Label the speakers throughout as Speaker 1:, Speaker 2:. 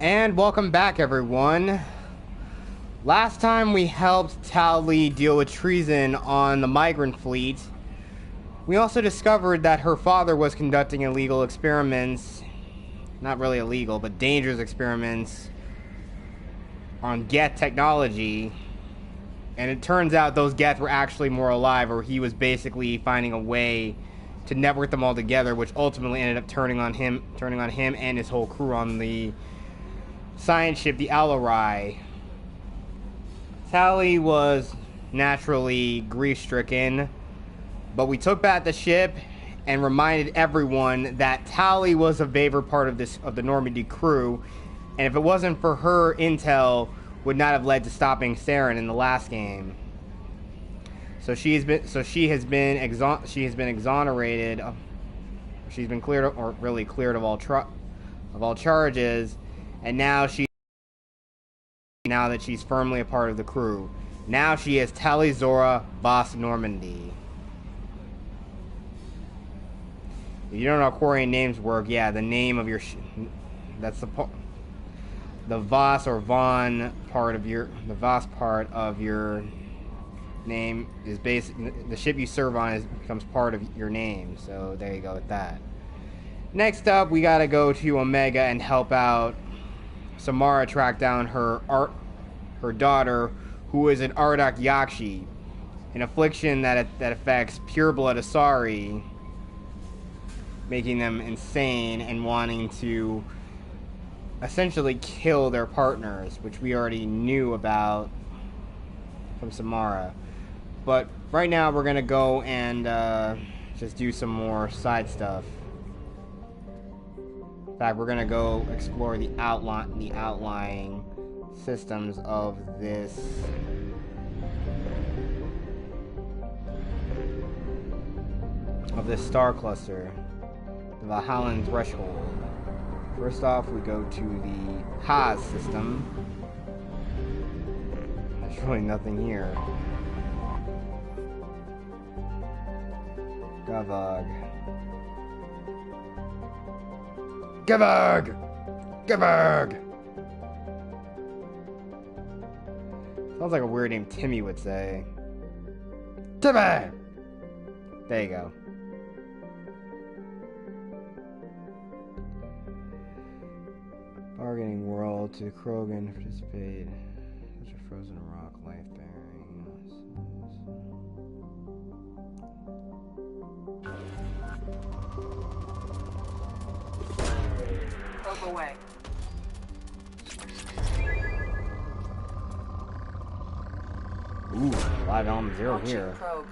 Speaker 1: And welcome back, everyone. Last time we helped Tali deal with treason on the Migrant Fleet. We also discovered that her father was conducting illegal experiments, not really illegal, but dangerous experiments on Geth technology. And it turns out those Geth were actually more alive, or he was basically finding a way to network them all together, which ultimately ended up turning on him and his whole crew on the science ship, the Alarei. Tali was naturally grief-stricken, but we took back the ship and reminded everyone that Tali was a favorite part of the Normandy crew, and if it wasn't for her intel, would not have led to stopping Saren in the last game. So she has been exonerated. She's been cleared, or really cleared of all charges, and now that she's firmly a part of the crew. Now she is Tali'Zorah, boss Normandy. If you don't know how Quarian names work, yeah, the name of your that's the Voss or Von part of your name is the ship you serve on becomes part of your name. So there you go with that. Next up, we gotta go to Omega and help out Samara track down her daughter, who is an Ardat-Yakshi, an affliction that affects pure-blood Asari, making them insane and wanting to essentially kill their partners, which we already knew about from Samara. But right now we're gonna go and just do some more side stuff. In fact, we're gonna go explore the outlying systems of this star cluster, the Valhallan threshold. First off, we go to the Haas system. There's really nothing here. Gavag. Sounds like a weird name Timmy would say. Timmy! There you go. Bargaining world to Krogan participate. Such a frozen rock, life bearing.
Speaker 2: Probe away.
Speaker 1: Ooh, live element 0
Speaker 2: Launching
Speaker 1: here.
Speaker 2: Probe.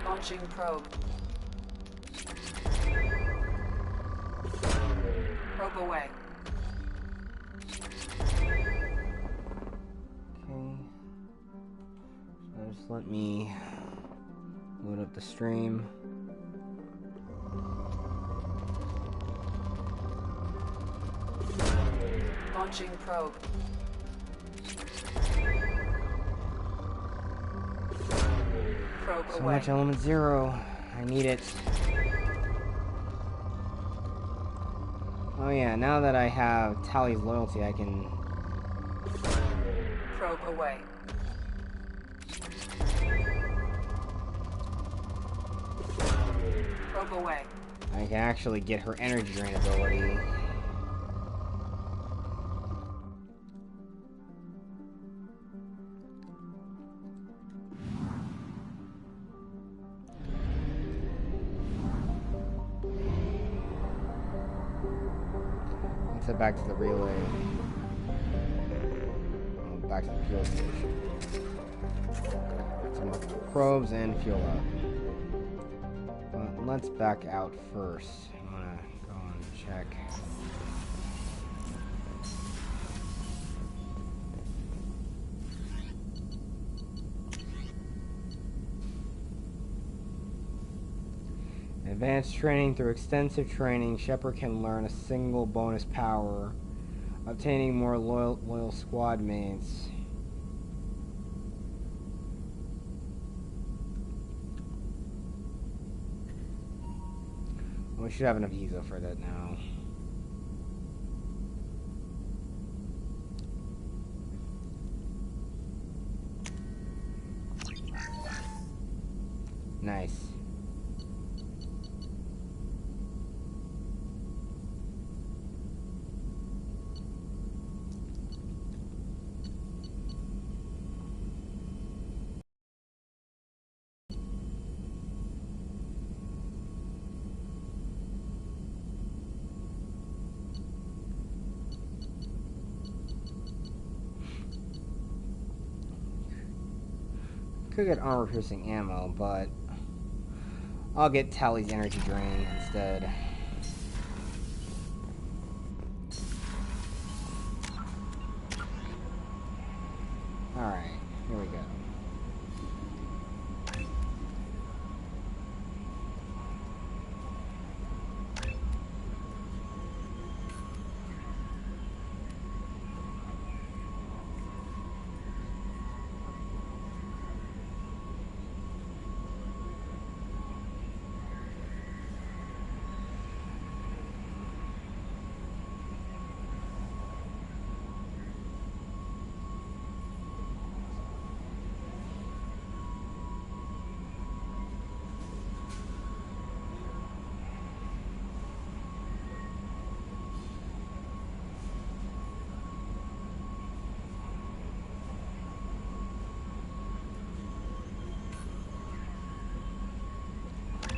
Speaker 2: Launching probe. Probe away.
Speaker 1: Okay. So just let me load up the stream.
Speaker 2: Launching probe. Probe
Speaker 1: So
Speaker 2: away.
Speaker 1: much element 0. I need it. Oh yeah, now that I have Tali's loyalty, I can...
Speaker 2: Probe away. Probe away.
Speaker 1: I can actually get her energy drain ability. Let's head back to the relay. Oh, back to the fuel station. Some more probes and fuel up. Let's back out first. I'm gonna go and check. Advanced training. Through extensive training, Shepard can learn a single bonus power, obtaining more loyal squad mates. we should have enough Ezo for that now. Nice. Could get armor-piercing ammo, but I'll get Tali's energy drain instead. Alright, here we go.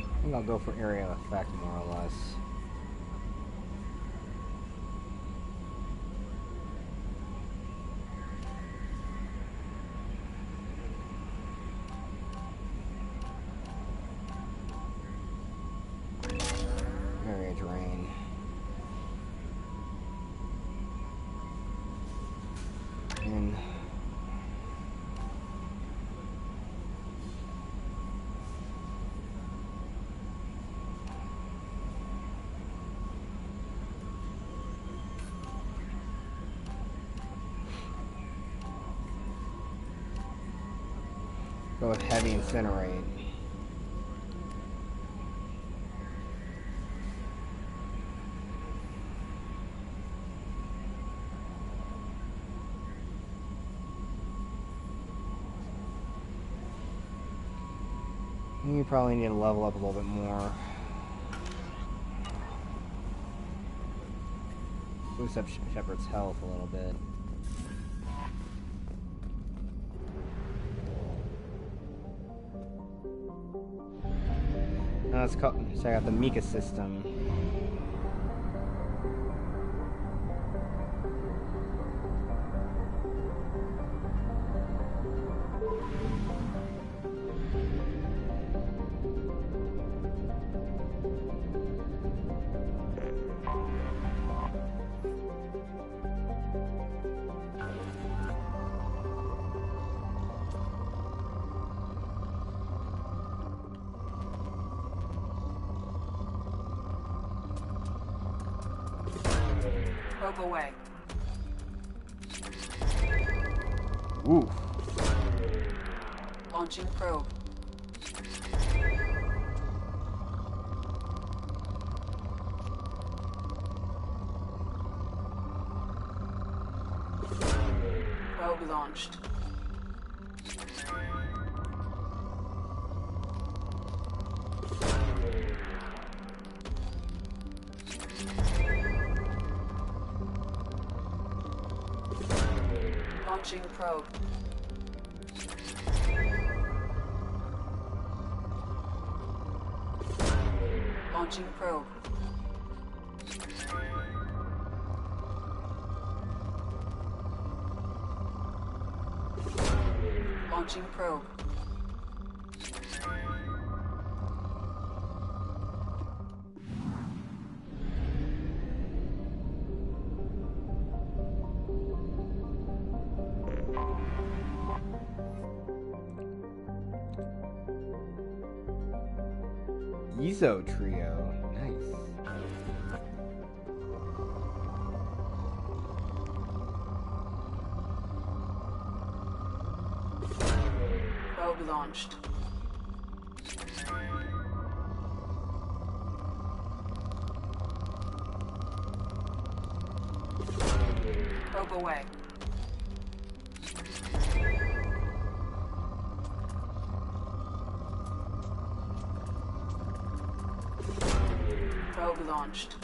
Speaker 1: I think I'll go for area of effect more or less. Area drain. And go with heavy incinerate. You probably need to level up a little bit more. Boost up Shepard's health a little bit. Now let's check out the Mika system.
Speaker 2: Probe away.
Speaker 1: Ooh.
Speaker 2: Launching probe. Probe launched. Launching probe. Launching probe. Launching probe.
Speaker 1: Ezo trio. Nice.
Speaker 2: Probe launched. Probe away. Probe launched.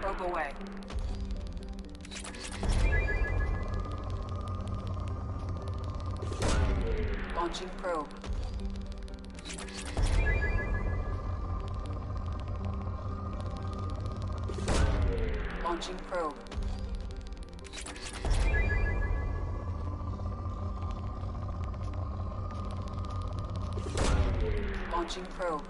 Speaker 2: Probe away. Launching probe. Launching probe. Launching probe.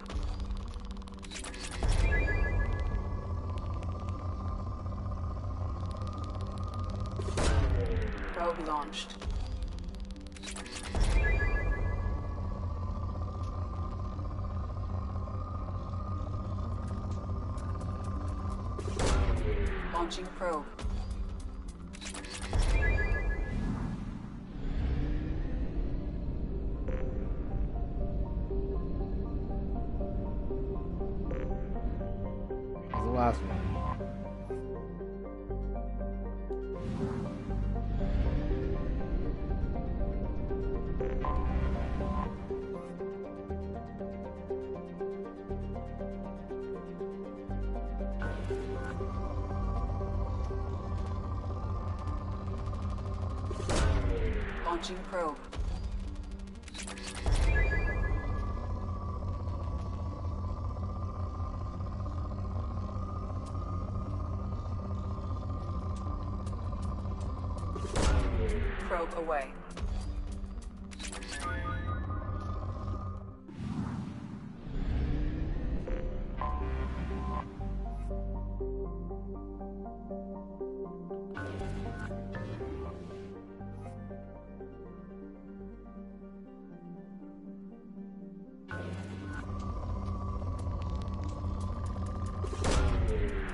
Speaker 2: Probe launched. Launching probe.
Speaker 1: That's the last one.
Speaker 2: Launching probe. Probe away.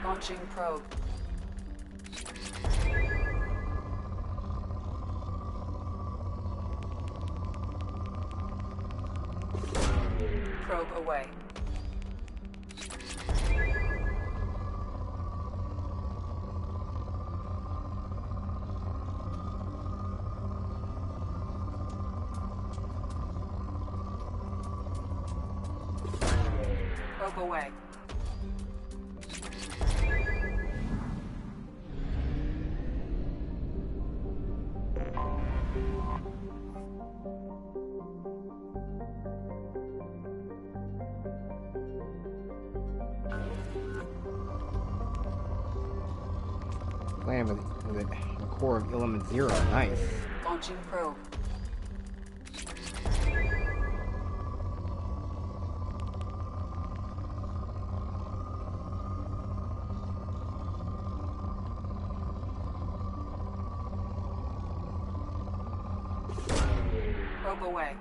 Speaker 2: Launching probe. Probe away. Probe away.
Speaker 1: Playing with a core of element 0. Nice.
Speaker 2: Launching probe. Probe away.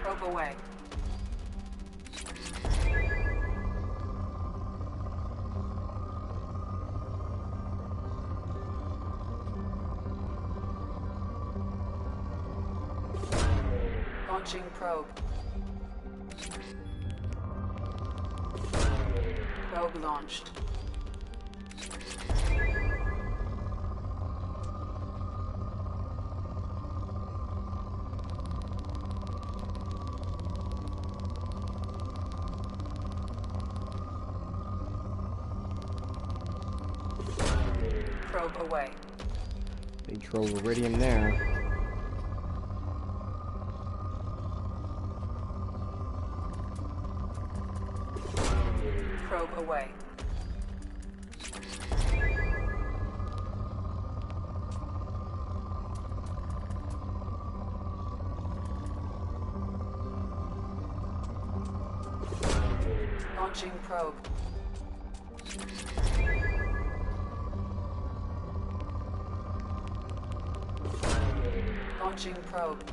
Speaker 2: Probe away. Launching probe. Probe launched. Probe away.
Speaker 1: Big troll iridium there.
Speaker 2: Probe away. Launching probe. Launching probe.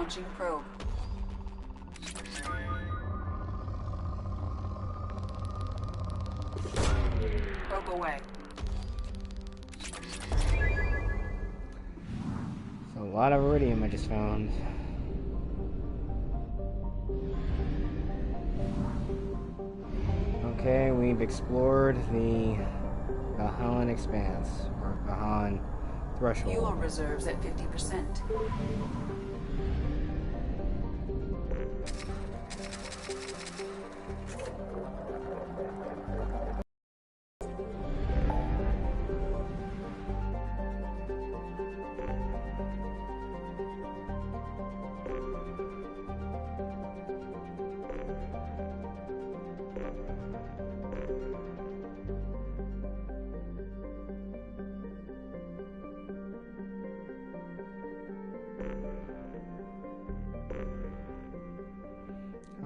Speaker 2: Launching probe. Probe away.
Speaker 1: So a lot of iridium I just found. Okay, we've explored the Bahan Expanse, or Bahan Threshold.
Speaker 2: Fuel reserves at 50%.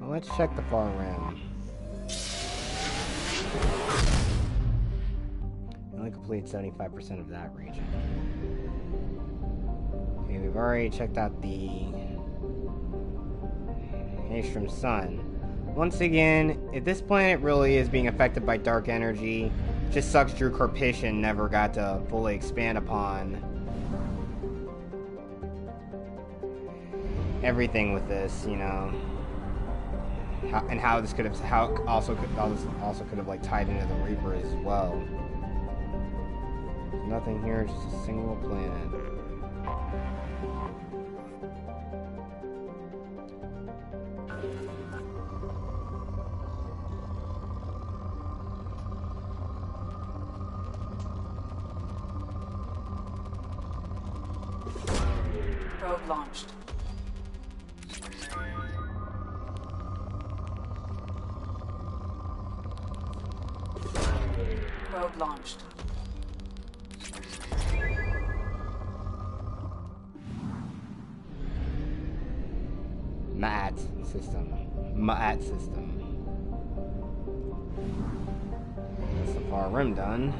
Speaker 1: Well, let's check the far rim. We only complete 75% of that region. Okay, we've already checked out the Haestrom Sun. Once again, if this planet really is being affected by dark energy, just sucks Drew Carpation never got to fully expand upon everything with this, you know. How this could have, how this also could have like tied into the Reaper as well. There's nothing here, just a single planet.
Speaker 2: Probe launched. Probe launched.
Speaker 1: Ma'at system. Ma'at system. That's the far rim done.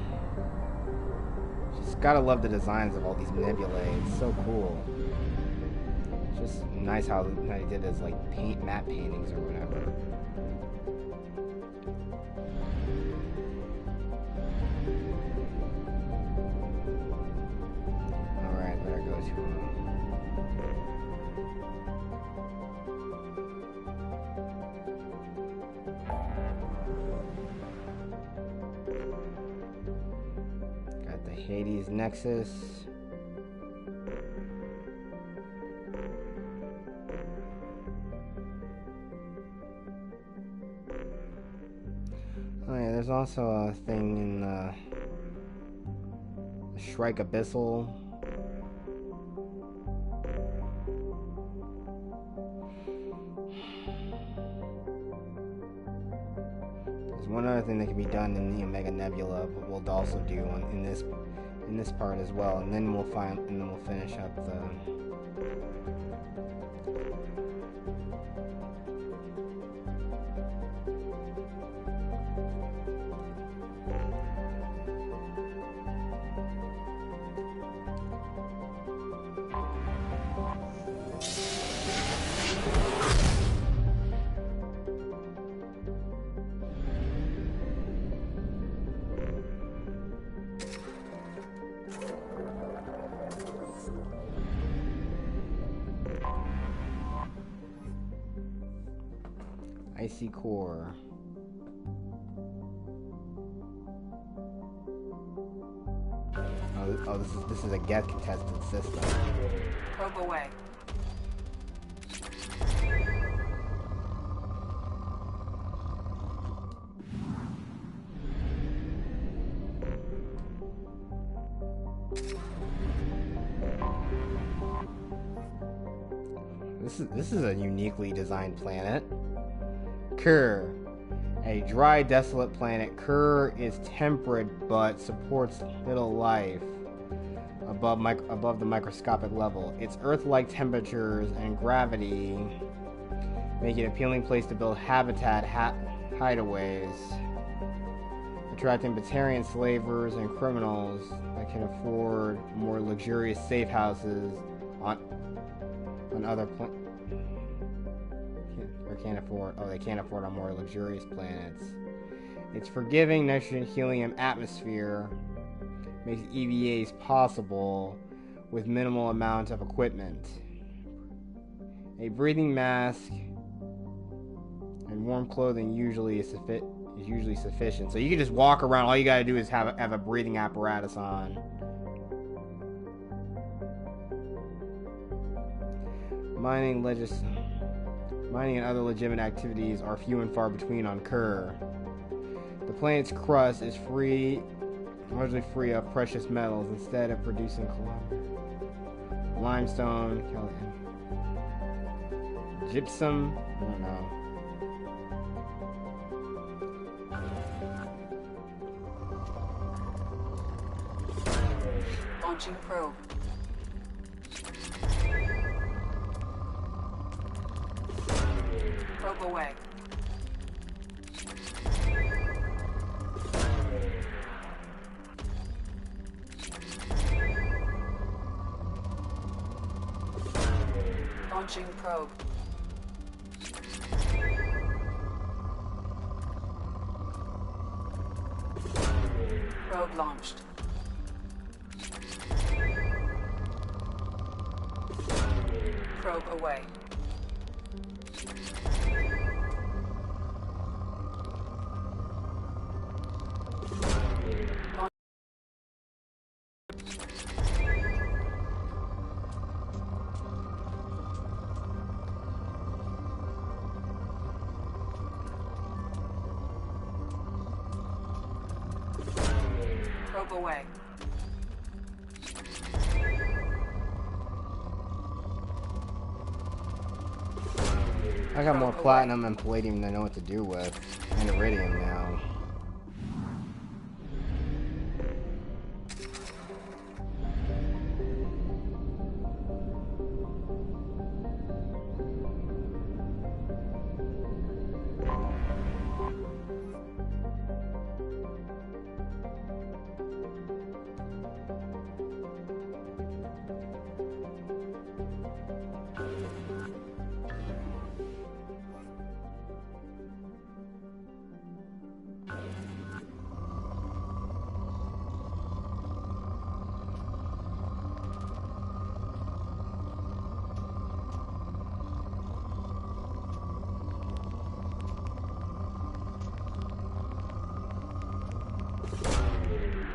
Speaker 1: Just gotta love the designs of all these nebulae. It's so cool. It's just nice how they did it as like matte paintings or whatever. Alright, better go to got the Hades Nexus. Oh yeah, there's also a thing in the Shrike Abyssal. There's one other thing that can be done in the Omega Nebula, but we'll also do in this part as well, and then we'll finish up the. Icy core. Oh, this is a Geth contested system.
Speaker 2: Probe away.
Speaker 1: This is a uniquely designed planet. Kerr, a dry, desolate planet. Kerr is temperate but supports little life above the microscopic level. Its Earth-like temperatures and gravity make it an appealing place to build habitat hideaways, attracting Batarian slavers and criminals that can afford more luxurious safe houses on other planets. Or can't afford. Oh, they can't afford on more luxurious planets. Its forgiving nitrogen helium atmosphere makes EVAs possible with minimal amount of equipment. A breathing mask and warm clothing usually is usually sufficient. So you can just walk around. All you gotta do is have a breathing apparatus on. Mining and other legitimate activities are few and far between on Kerr. The planet's crust is largely free of precious metals, instead of producing limestone, gypsum, I don't know.
Speaker 2: Launching probe. Probe away. Launching probe. Probe launched. Probe away. Probe away.
Speaker 1: I got more platinum and palladium than I know what to do with, and iridium now.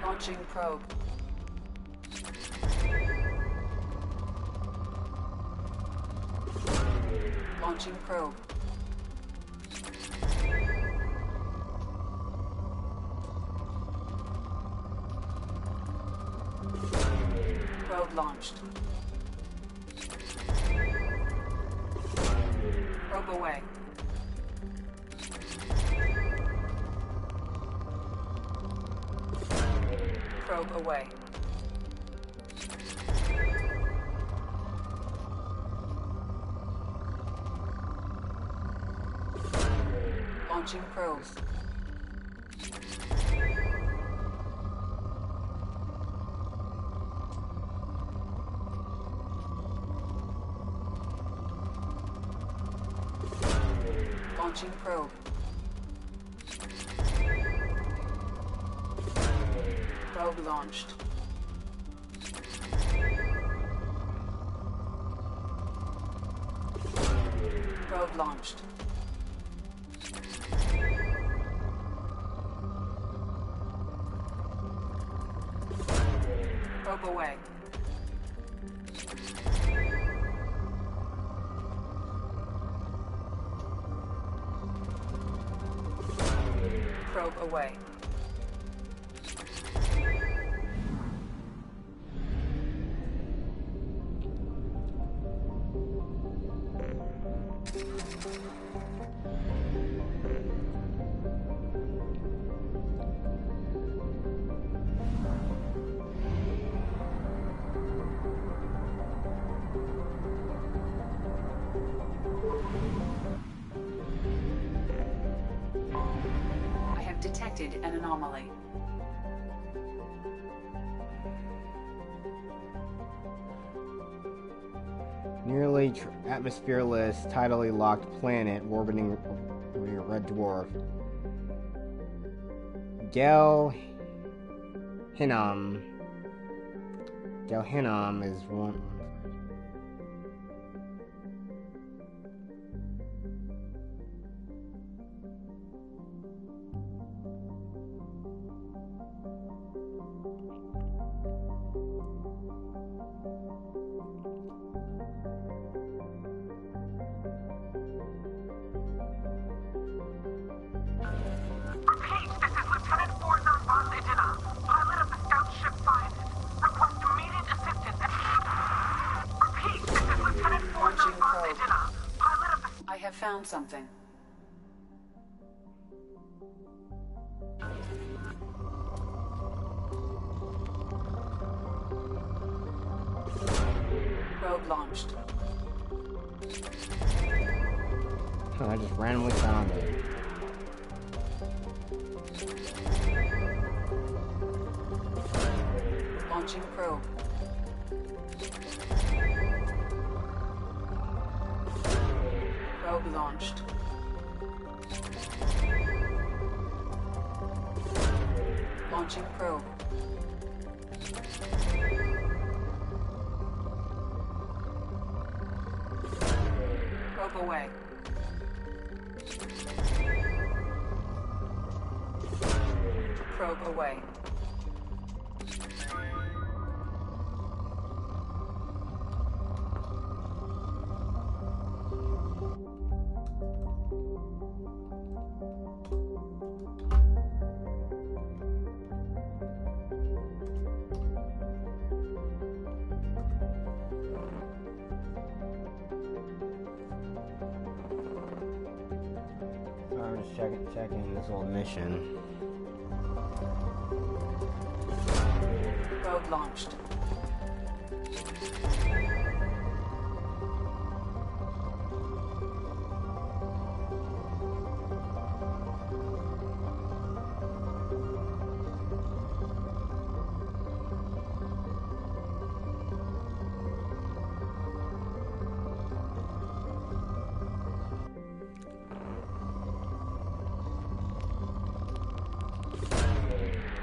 Speaker 2: Launching probe. Launching probe. Probe launched. Probe away. Probe away. Launching probe. Launching probe. Probe launched. Probe launched. Probe away. Probe away. Detected an anomaly.
Speaker 1: atmosphereless, tidally locked planet orbiting a red dwarf. Gelhinam is one.
Speaker 2: Found something. Probe launched.
Speaker 1: Oh, I just randomly found it.
Speaker 2: Launching probe. Probe launched. Launching probe. Probe away. Probe away.
Speaker 1: I'm just checking this old mission.
Speaker 2: Probe launched.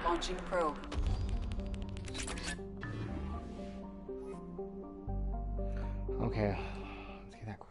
Speaker 2: Launching probe.
Speaker 1: Okay, let's get that core.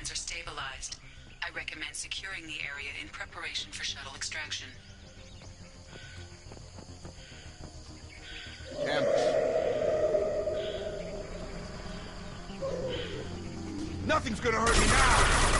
Speaker 2: lines are stabilized. I recommend securing the area in preparation for shuttle extraction.
Speaker 3: Ambush. Nothing's gonna hurt me now!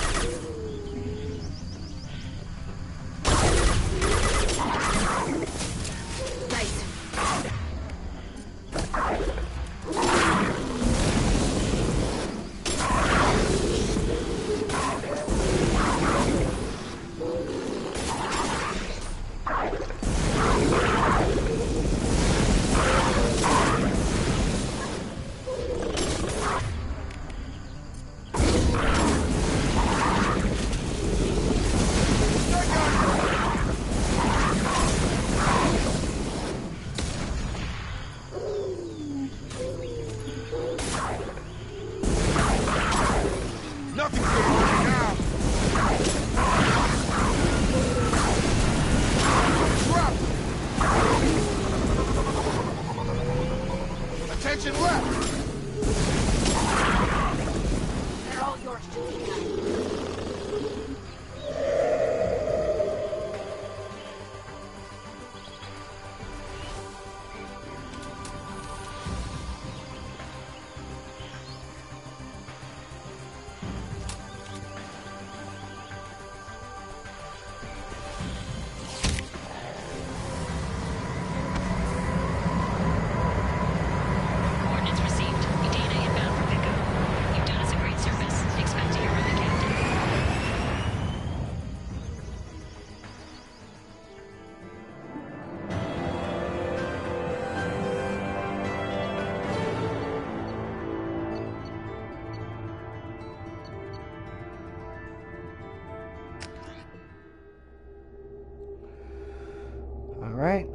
Speaker 1: Alright.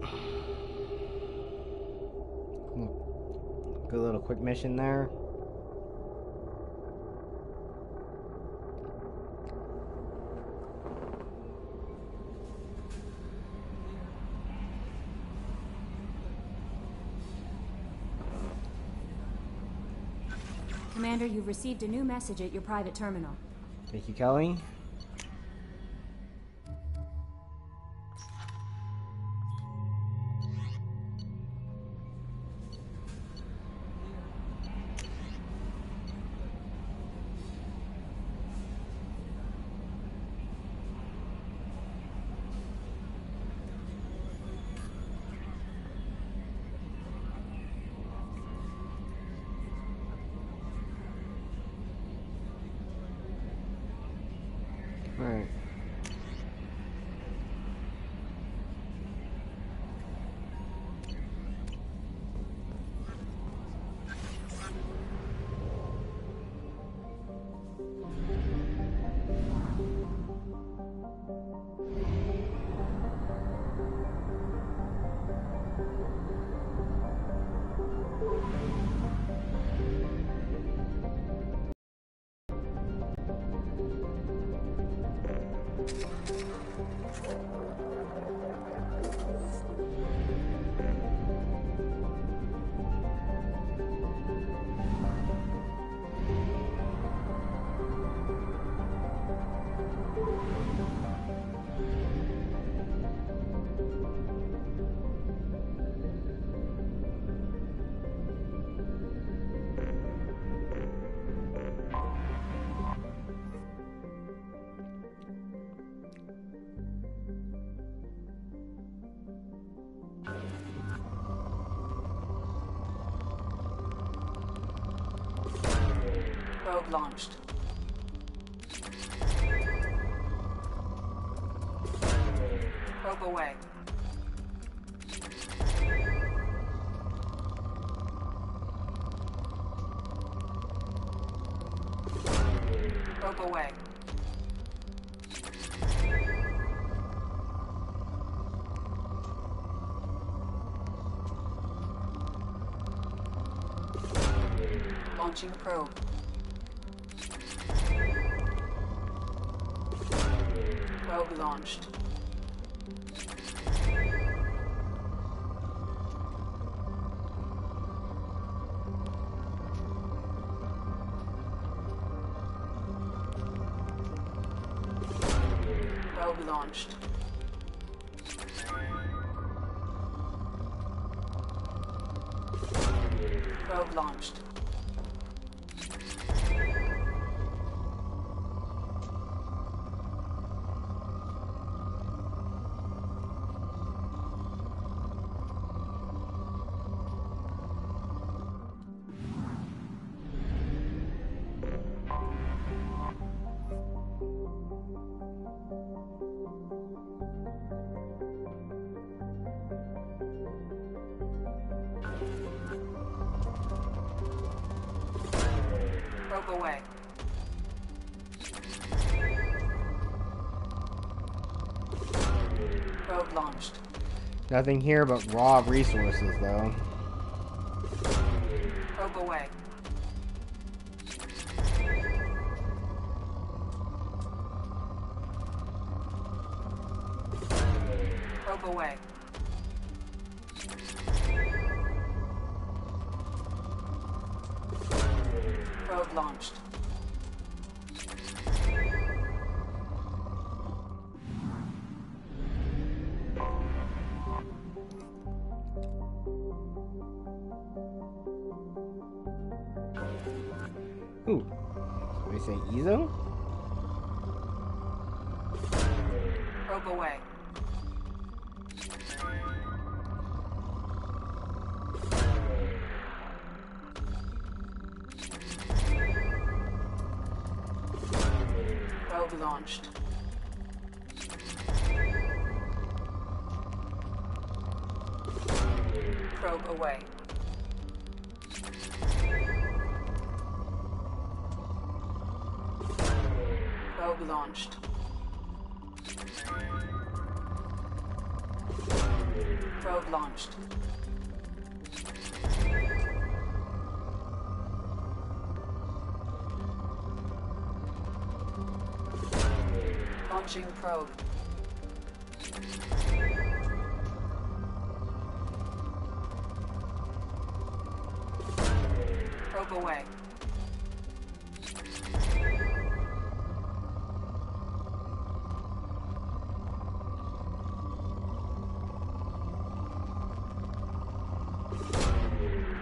Speaker 1: Good little quick mission there.
Speaker 4: Commander, you've received a new message at your private terminal.
Speaker 1: Thank you, Kelly. Alright.
Speaker 2: Probe launched. Probe away. Probe away. Launching probe. Probe launched. launched. Probe launched. Probe away. Probe launched.
Speaker 1: Nothing here but raw resources, though.
Speaker 2: Probe away. Probe away. Probe launched.
Speaker 1: Ooh. What do we say, Ezo?
Speaker 2: Probe away. Probe launched. Probe away. Probe launched. Probe launched. Launching probe. Probe away.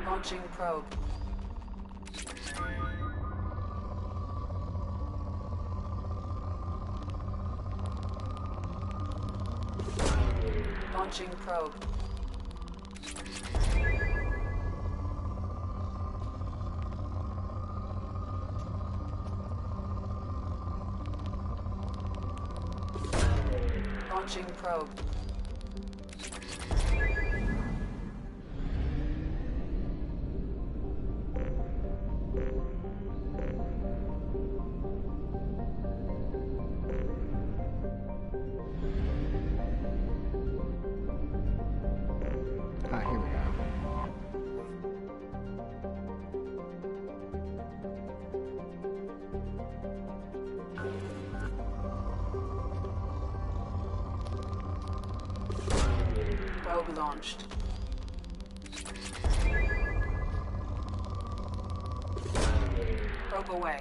Speaker 2: Launching probe. Launching probe. Launching probe.
Speaker 1: Ah, here we go.
Speaker 2: Probe launched. Probe away.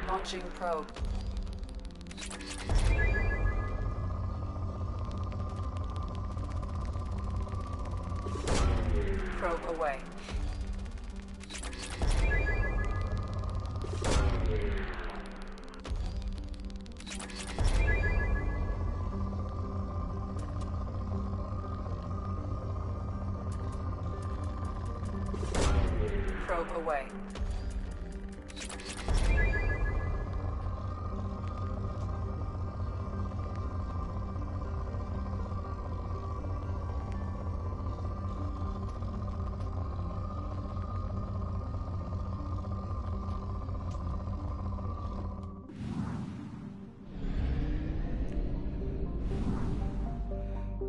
Speaker 2: Launching probe. Probe away. Probe away.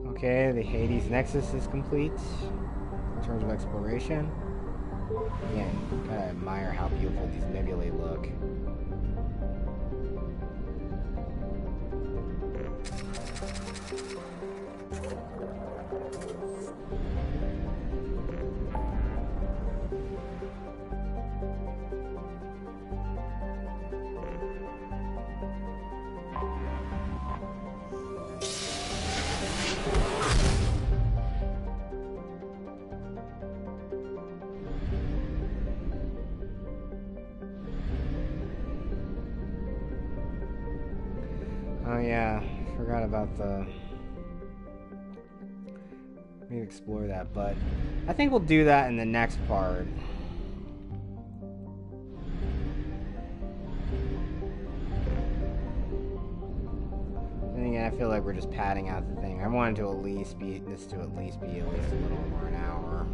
Speaker 1: Okay, the Hades Nexus is complete in terms of exploration. Again, gotta admire how beautiful these nebulae look. Oh yeah, forgot about the... Maybe explore that, but I think we'll do that in the next part. And again, I feel like we're just padding out the thing. I wanted to at least be at least a little over an hour.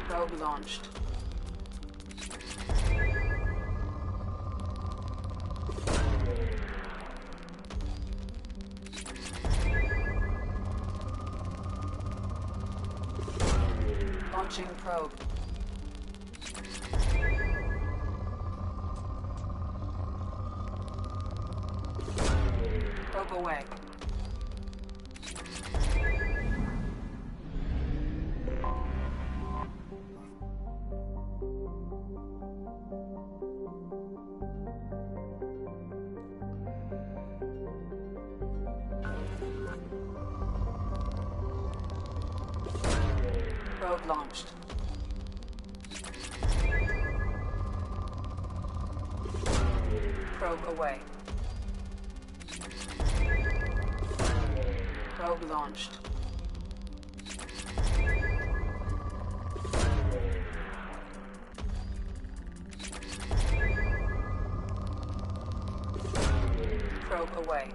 Speaker 2: Probe launched. Launching probe. Probe away. Probe launched. Probe away. Probe launched. Probe away.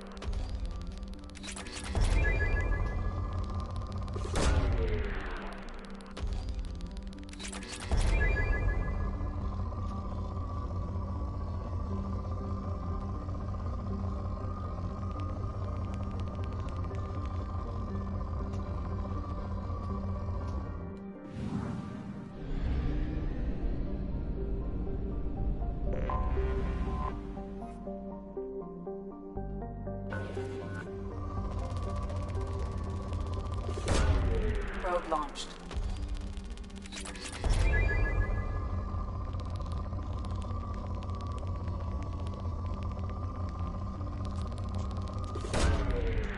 Speaker 2: Probe launched.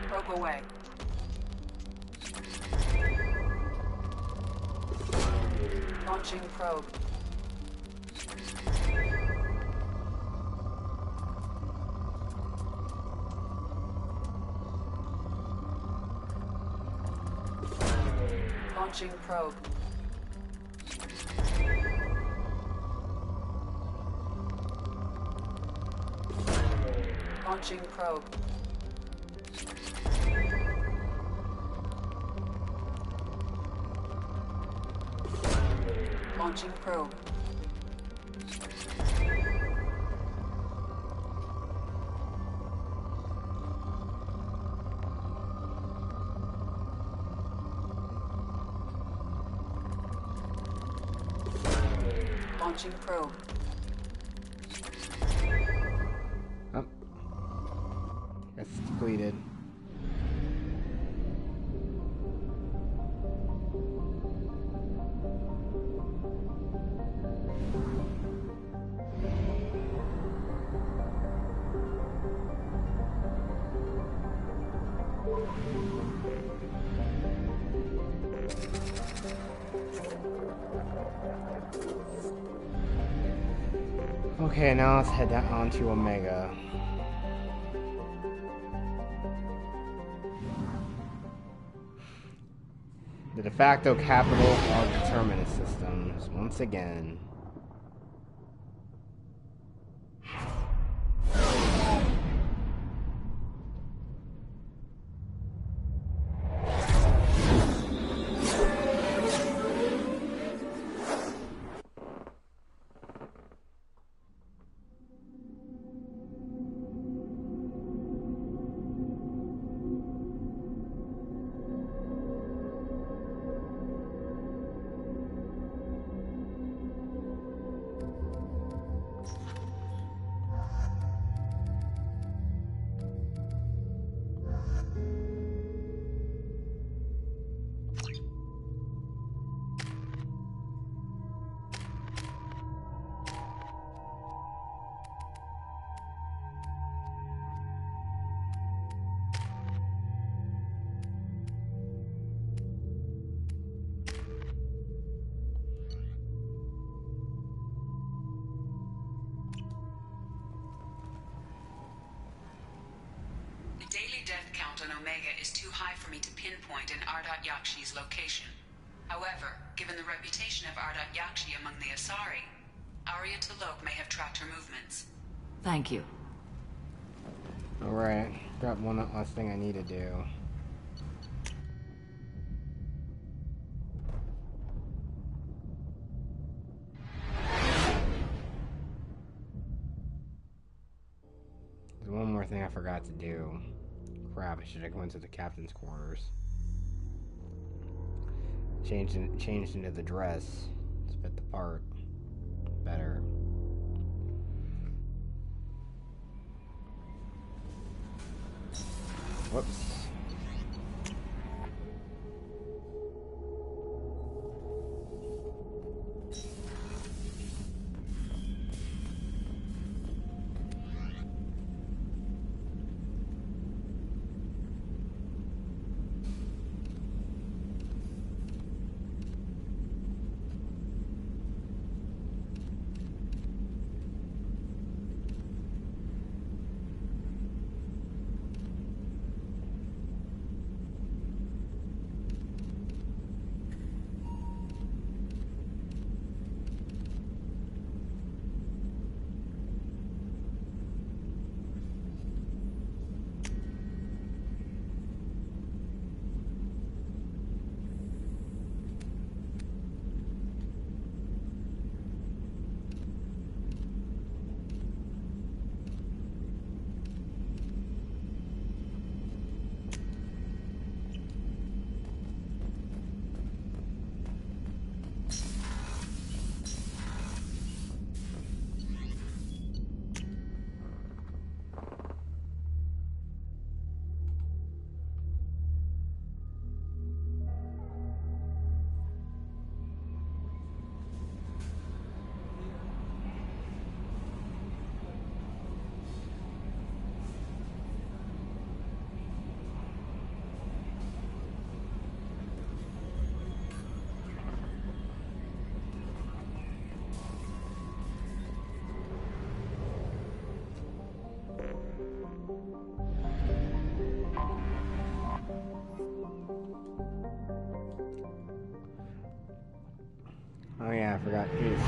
Speaker 2: Probe away. Launching probe. Launching probe. Launching probe. Launching probe. Launching probe.
Speaker 1: Oh. That's depleted. Okay, now let's head down onto Omega. The de facto capital of the Terminus systems, once again.
Speaker 2: Omega is too high for me to pinpoint an Ardat-Yakshi's location. However, given the reputation of Ardat-Yakshi among the Asari, Arya T'Loak may have tracked her movements.
Speaker 5: Thank you.
Speaker 1: Alright, got one last thing I need to do. There's one more thing I forgot to do. Crap, I should have gone to the captain's quarters. Changed into the dress. To fit the part better. Whoops. Oh yeah, I forgot his.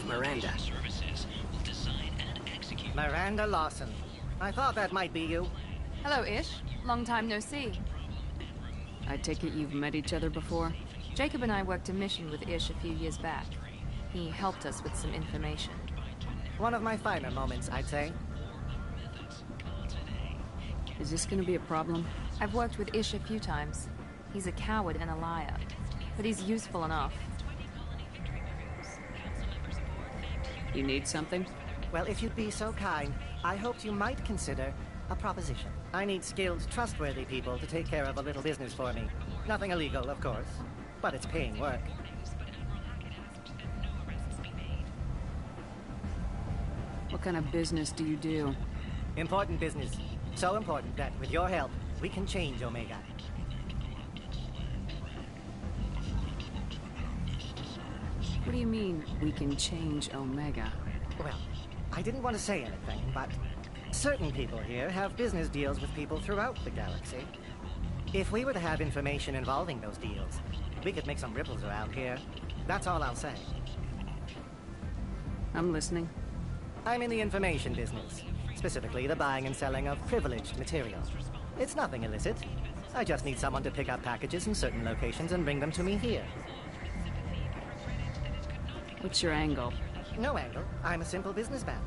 Speaker 6: Miranda. Miranda Lawson. I thought that might be you.
Speaker 7: Hello, Ish. Long time no see. I take it you've met each other before? Jacob and I worked a mission with Ish a few years back. He helped us with some information.
Speaker 6: One of my finer moments, I'd say.
Speaker 7: Is this gonna be a problem? I've worked with Ish a few times. He's a coward and a liar. But he's useful enough. You need something?
Speaker 6: Well, if you'd be so kind, I hoped you might consider a proposition. I need skilled, trustworthy people to take care of a little business for me. Nothing illegal, of course, but it's paying work.
Speaker 7: What kind of business do you do?
Speaker 6: Important business. So important that, with your help, we can change Omega.
Speaker 7: What do you mean, we can change Omega?
Speaker 6: Well, I didn't want to say anything, but certain people here have business deals with people throughout the galaxy. If we were to have information involving those deals, we could make some ripples around here. That's all I'll say.
Speaker 7: I'm listening.
Speaker 6: I'm in the information business, specifically the buying and selling of privileged material. It's nothing illicit. I just need someone to pick up packages in certain locations and bring them to me here.
Speaker 7: What's your angle?
Speaker 6: No angle. I'm a simple businessman.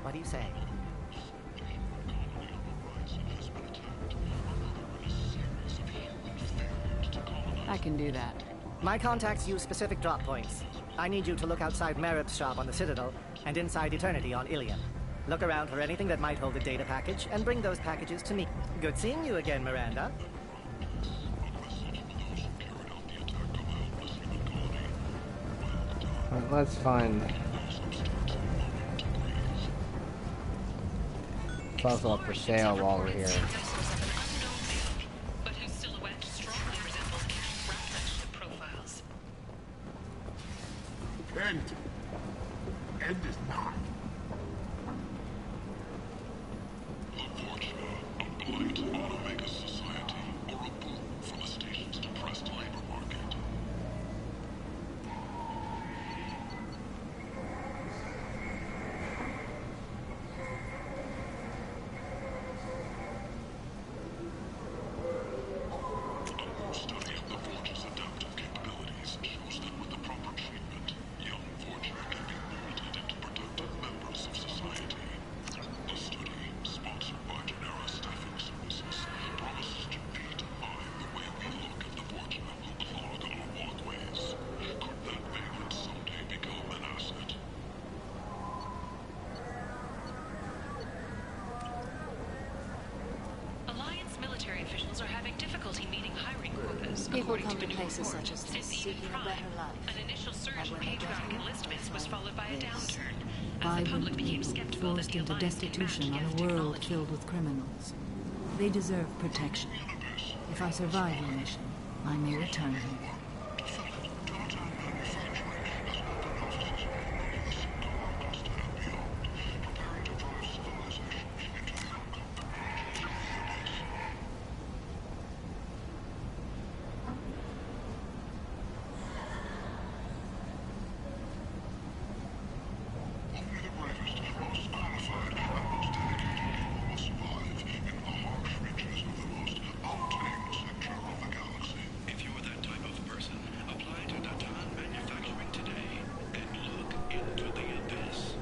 Speaker 6: What do you say?
Speaker 7: I can do that.
Speaker 6: My contacts use specific drop points. I need you to look outside Merib's shop on the Citadel and inside Eternity on Ilium. Look around for anything that might hold a data package and bring those packages to me. Good seeing you again, Miranda.
Speaker 1: Let's find. It's also up for sale while we're here.
Speaker 2: But whose silhouette strongly resembles Rael'Zorah profiles.
Speaker 3: End. End is not.
Speaker 5: A fortune, a blight on Omega society, or a boom for the station's depressed labor market. A study of the Forge's adaptive capabilities shows that with the proper treatment, young Forge can be molded into productive members of society. The study, sponsored by Genera Staffing Services, promises to redefine the way we look at the Forge who clog our walkways. Could that valence someday become an asset?
Speaker 2: Alliance military officials are having difficulty meeting hiring quotas.
Speaker 8: People
Speaker 2: according
Speaker 8: come
Speaker 2: to
Speaker 8: to
Speaker 2: a new
Speaker 8: places
Speaker 2: report.
Speaker 8: such as this,
Speaker 2: Since
Speaker 8: seeking
Speaker 2: even
Speaker 8: a better
Speaker 2: Prime,
Speaker 8: life.
Speaker 2: an initial surge
Speaker 8: And
Speaker 2: in
Speaker 8: when they
Speaker 2: patriotic
Speaker 8: don't,
Speaker 2: enlistments was
Speaker 8: they
Speaker 2: followed by a
Speaker 8: find
Speaker 2: downturn, as the
Speaker 8: Violent
Speaker 2: public became
Speaker 8: people
Speaker 2: skeptical that
Speaker 8: forced
Speaker 2: the
Speaker 8: into
Speaker 2: Alliance could match
Speaker 8: destitution on
Speaker 2: Geth
Speaker 8: a world
Speaker 2: technology.
Speaker 8: filled with criminals. They deserve protection. If I survive the mission, I may return here.
Speaker 5: Only the bravest, most qualified, and most dedicated will survive in the harsh reaches of the most untamed sector of the galaxy. If you are that type of person, apply to Datan Manufacturing today and look into the abyss.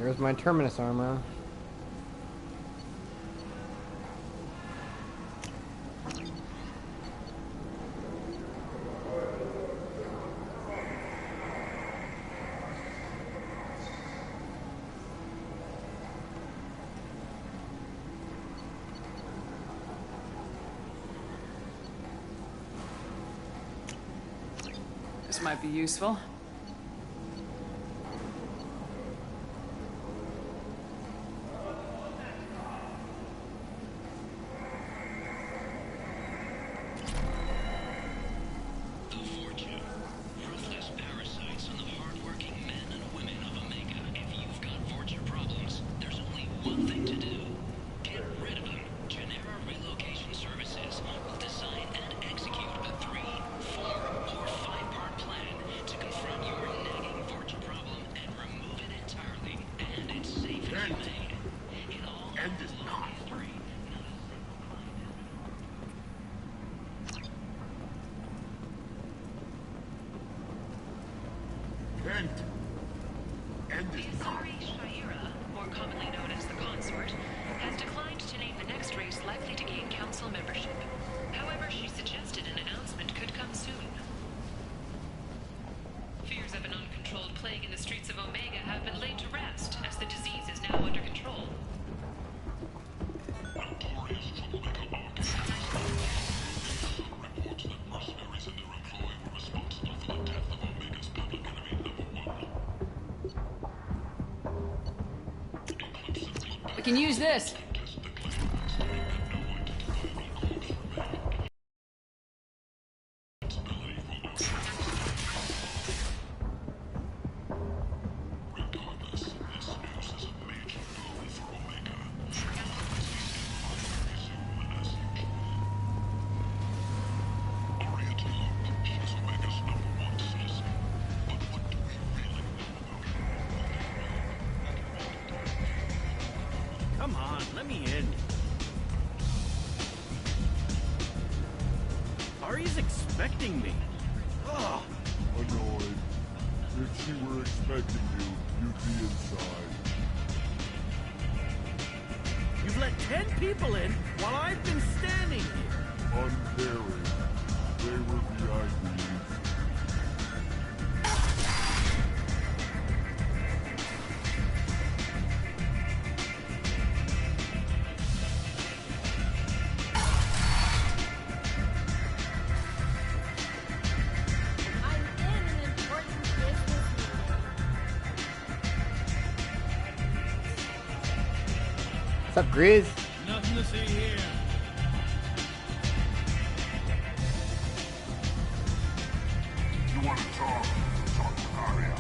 Speaker 1: There's my terminus armor.
Speaker 7: This might be useful.
Speaker 5: The Fortune. Ruthless parasites on the hardworking men and women of Omega. If you've got Fortune problems, there's only one thing to do. Get rid of them. Genera Relocation Services will design and execute a 3, 4, or 5-part plan to confront your nagging Fortune problem and remove it entirely. And it's safe and
Speaker 3: End.
Speaker 5: humane. It all
Speaker 3: End is not.
Speaker 5: history.
Speaker 3: End. End is not.
Speaker 2: Alarei, more commonly known as the Consort, has declared
Speaker 7: can use this.
Speaker 9: Come on, let me in. Ari's expecting me. Ugh.
Speaker 3: Annoyed. If she were expecting you, you'd be inside.
Speaker 9: You've let 10 people in while I've been standing here.
Speaker 3: Uncaring. They were VIPs.
Speaker 1: What's up, Grizz?
Speaker 9: Nothing to see here.
Speaker 3: You want to talk? Talk to Aria.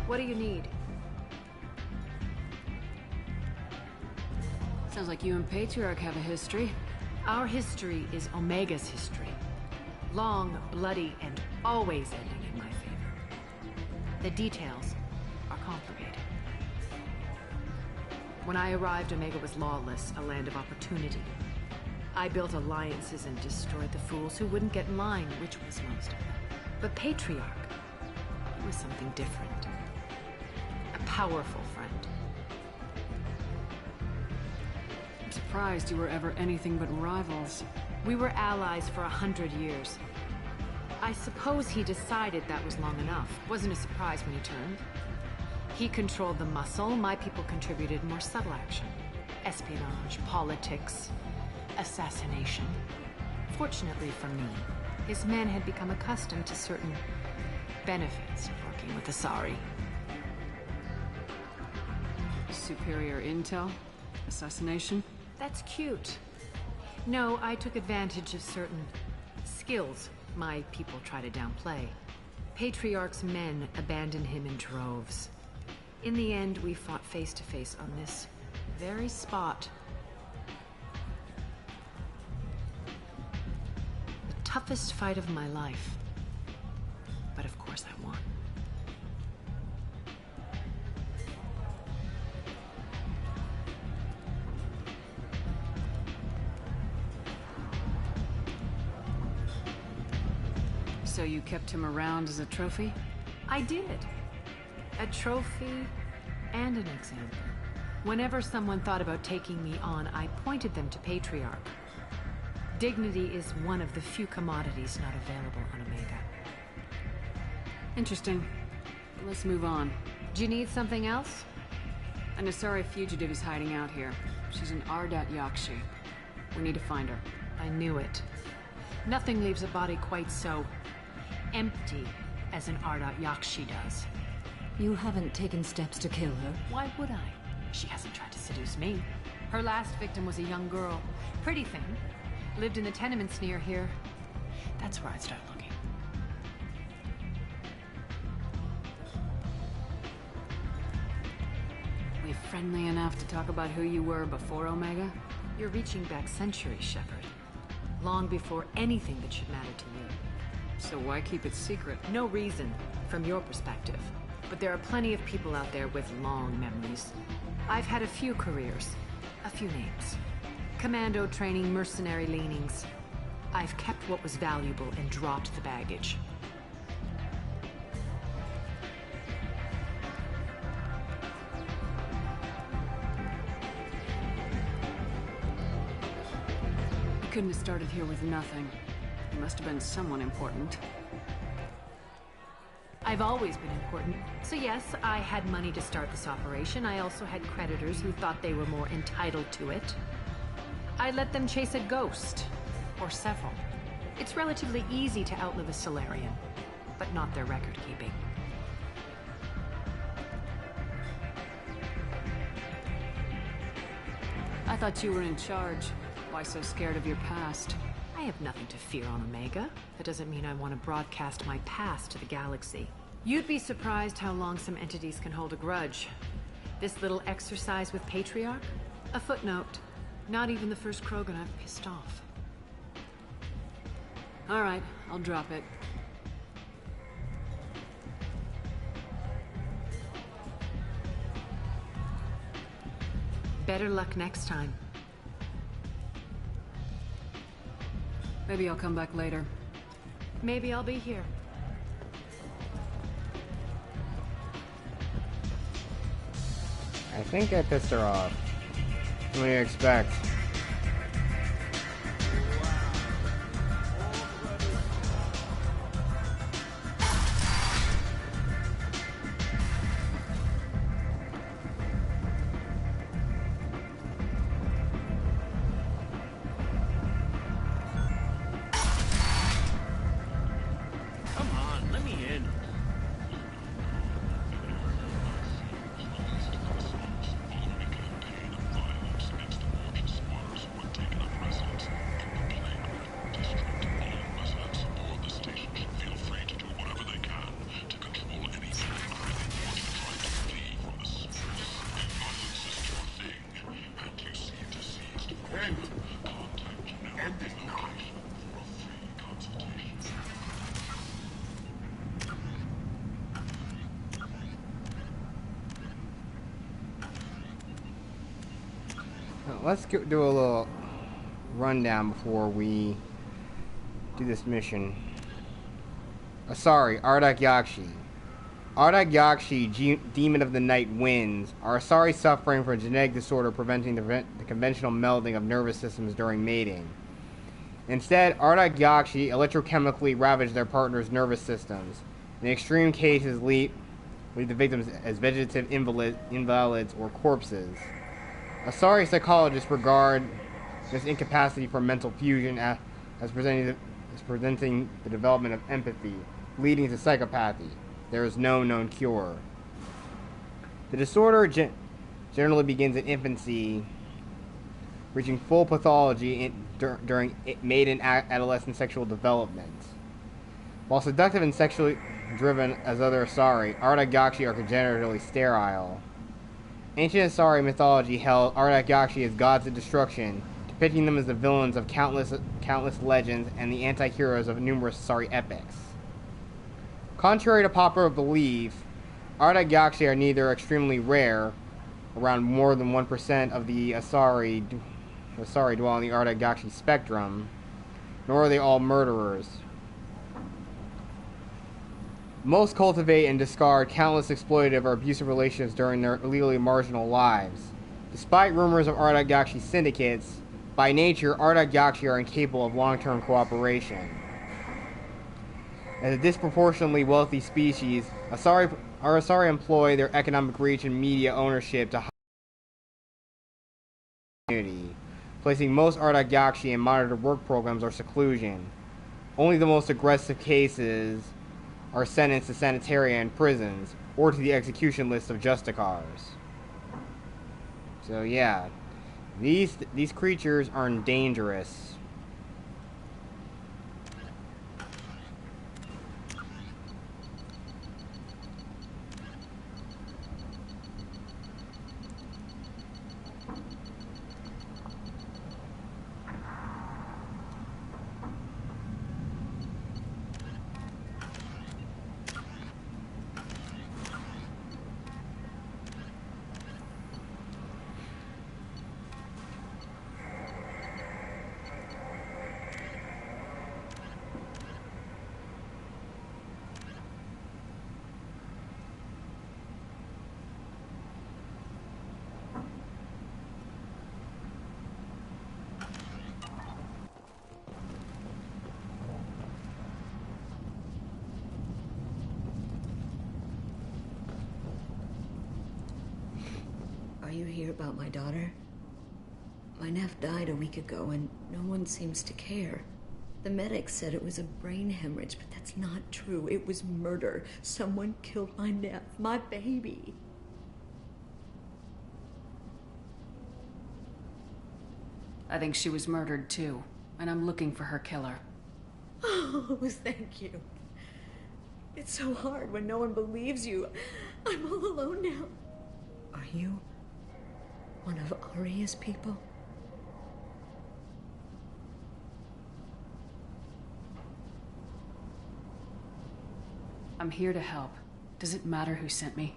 Speaker 7: What do you need? Sounds like you and Patriarch have a history.
Speaker 10: Our history is Omega's history. Long, bloody, and always ending in my favor. The details are complicated. When I arrived, Omega was lawless, a land of opportunity. I built alliances and destroyed the fools who wouldn't get in line, which was most of them. But Patriarch, he was something different. A powerful friend.
Speaker 7: I'm surprised you were ever anything but rivals.
Speaker 10: We were allies for 100 years. I suppose he decided that was long enough. Wasn't a surprise when he turned. He controlled the muscle, my people contributed more subtle action. Espionage, politics, assassination. Fortunately for me, his men had become accustomed to certain benefits of working with Asari.
Speaker 7: Superior intel? Assassination?
Speaker 10: That's cute. No, I took advantage of certain skills my people try to downplay. Patriarch's men abandoned him in droves. In the end, we fought face to face on this very spot. The toughest fight of my life. But of course I won.
Speaker 7: So you kept him around as a trophy?
Speaker 10: I did. A trophy and an example. Whenever someone thought about taking me on, I pointed them to Patriarch. Dignity is one of the few commodities not available on Omega.
Speaker 7: Interesting. Let's move on.
Speaker 10: Do you need something else?
Speaker 7: An Asari fugitive is hiding out here. She's an Ardat-Yakshi. We need to find her.
Speaker 10: I knew it. Nothing leaves a body quite so empty as an Ardat-Yakshi does.
Speaker 8: You haven't taken steps to kill her?
Speaker 10: Why would I? She hasn't tried to seduce me. Her last victim was a young girl. Pretty thing. Lived in the tenements near here. That's where I'd start looking.
Speaker 7: We friendly enough to talk about who you were before Omega?
Speaker 10: You're reaching back centuries, Shepard. Long before anything that should matter to you.
Speaker 7: So why keep it secret?
Speaker 10: No reason, from your perspective. But there are plenty of people out there with long memories. I've had a few careers, a few names. Commando training, mercenary leanings. I've kept what was valuable and dropped the baggage.
Speaker 7: You couldn't have started here with nothing. You must have been someone important.
Speaker 10: I've always been important. So yes, I had money to start this operation. I also had creditors who thought they were more entitled to it. I let them chase a ghost. Or several. It's relatively easy to outlive a Solarian, but not their record-keeping.
Speaker 7: I thought you were in charge. Why so scared of your past?
Speaker 10: I have nothing to fear on Omega. That doesn't mean I want to broadcast my past to the galaxy. You'd be surprised how long some entities can hold a grudge. This little exercise with Patriarch? A footnote. Not even the first Krogan I've pissed off.
Speaker 7: All right, I'll drop it.
Speaker 10: Better luck next time.
Speaker 7: Maybe I'll come back later.
Speaker 10: Maybe I'll be here.
Speaker 1: I think I pissed her off. What do you expect?
Speaker 9: Come on, let me in.
Speaker 1: Let's do a little rundown before we do this mission. Asari, Ardat-Yakshi. Ardat-Yakshi, Demon of the Night, wins. Are Asari suffering from a genetic disorder preventing the conventional melding of nervous systems during mating? Instead, Ardat-Yakshi electrochemically ravage their partner's nervous systems. In extreme cases, leave the victims as vegetative invalids or corpses. Asari psychologists regard this incapacity for mental fusion as presenting the development of empathy, leading to psychopathy. There is no known cure. The disorder generally begins in infancy, reaching full pathology during maiden adolescent sexual development. While seductive and sexually driven as other Asari, Ardat-Yakshi are congenitally sterile. Ancient Asari mythology held Ardat-Yakshi as gods of destruction, depicting them as the villains of countless legends and the anti-heroes of numerous Asari epics. Contrary to popular belief, Ardat-Yakshi are neither extremely rare, around more than 1% of the Asari dwell in the Ardat-Yakshi spectrum, nor are they all murderers. Most cultivate and discard countless exploitative or abusive relationships during their legally marginal lives. Despite rumors of Ardat-Yakshi syndicates, by nature, Ardat-Yakshi are incapable of long-term cooperation. As a disproportionately wealthy species, Asari employ their economic reach and media ownership to hide the community, placing most Ardat-Yakshi in monitored work programs or seclusion. Only the most aggressive cases are sentenced to sanitaria and prisons, or to the execution list of justicars. So yeah, these creatures are dangerous.
Speaker 11: Are you here about my daughter? My nephew died a week ago and no one seems to care. The medic said it was a brain hemorrhage, but that's not true. It was murder. Someone killed my nephew, my baby.
Speaker 2: I think she was murdered too, and I'm looking for her killer.
Speaker 11: Oh, thank you. It's so hard when no one believes you. I'm all alone now. Are you one of Alarei's people?
Speaker 2: I'm here to help. Does it matter who sent me?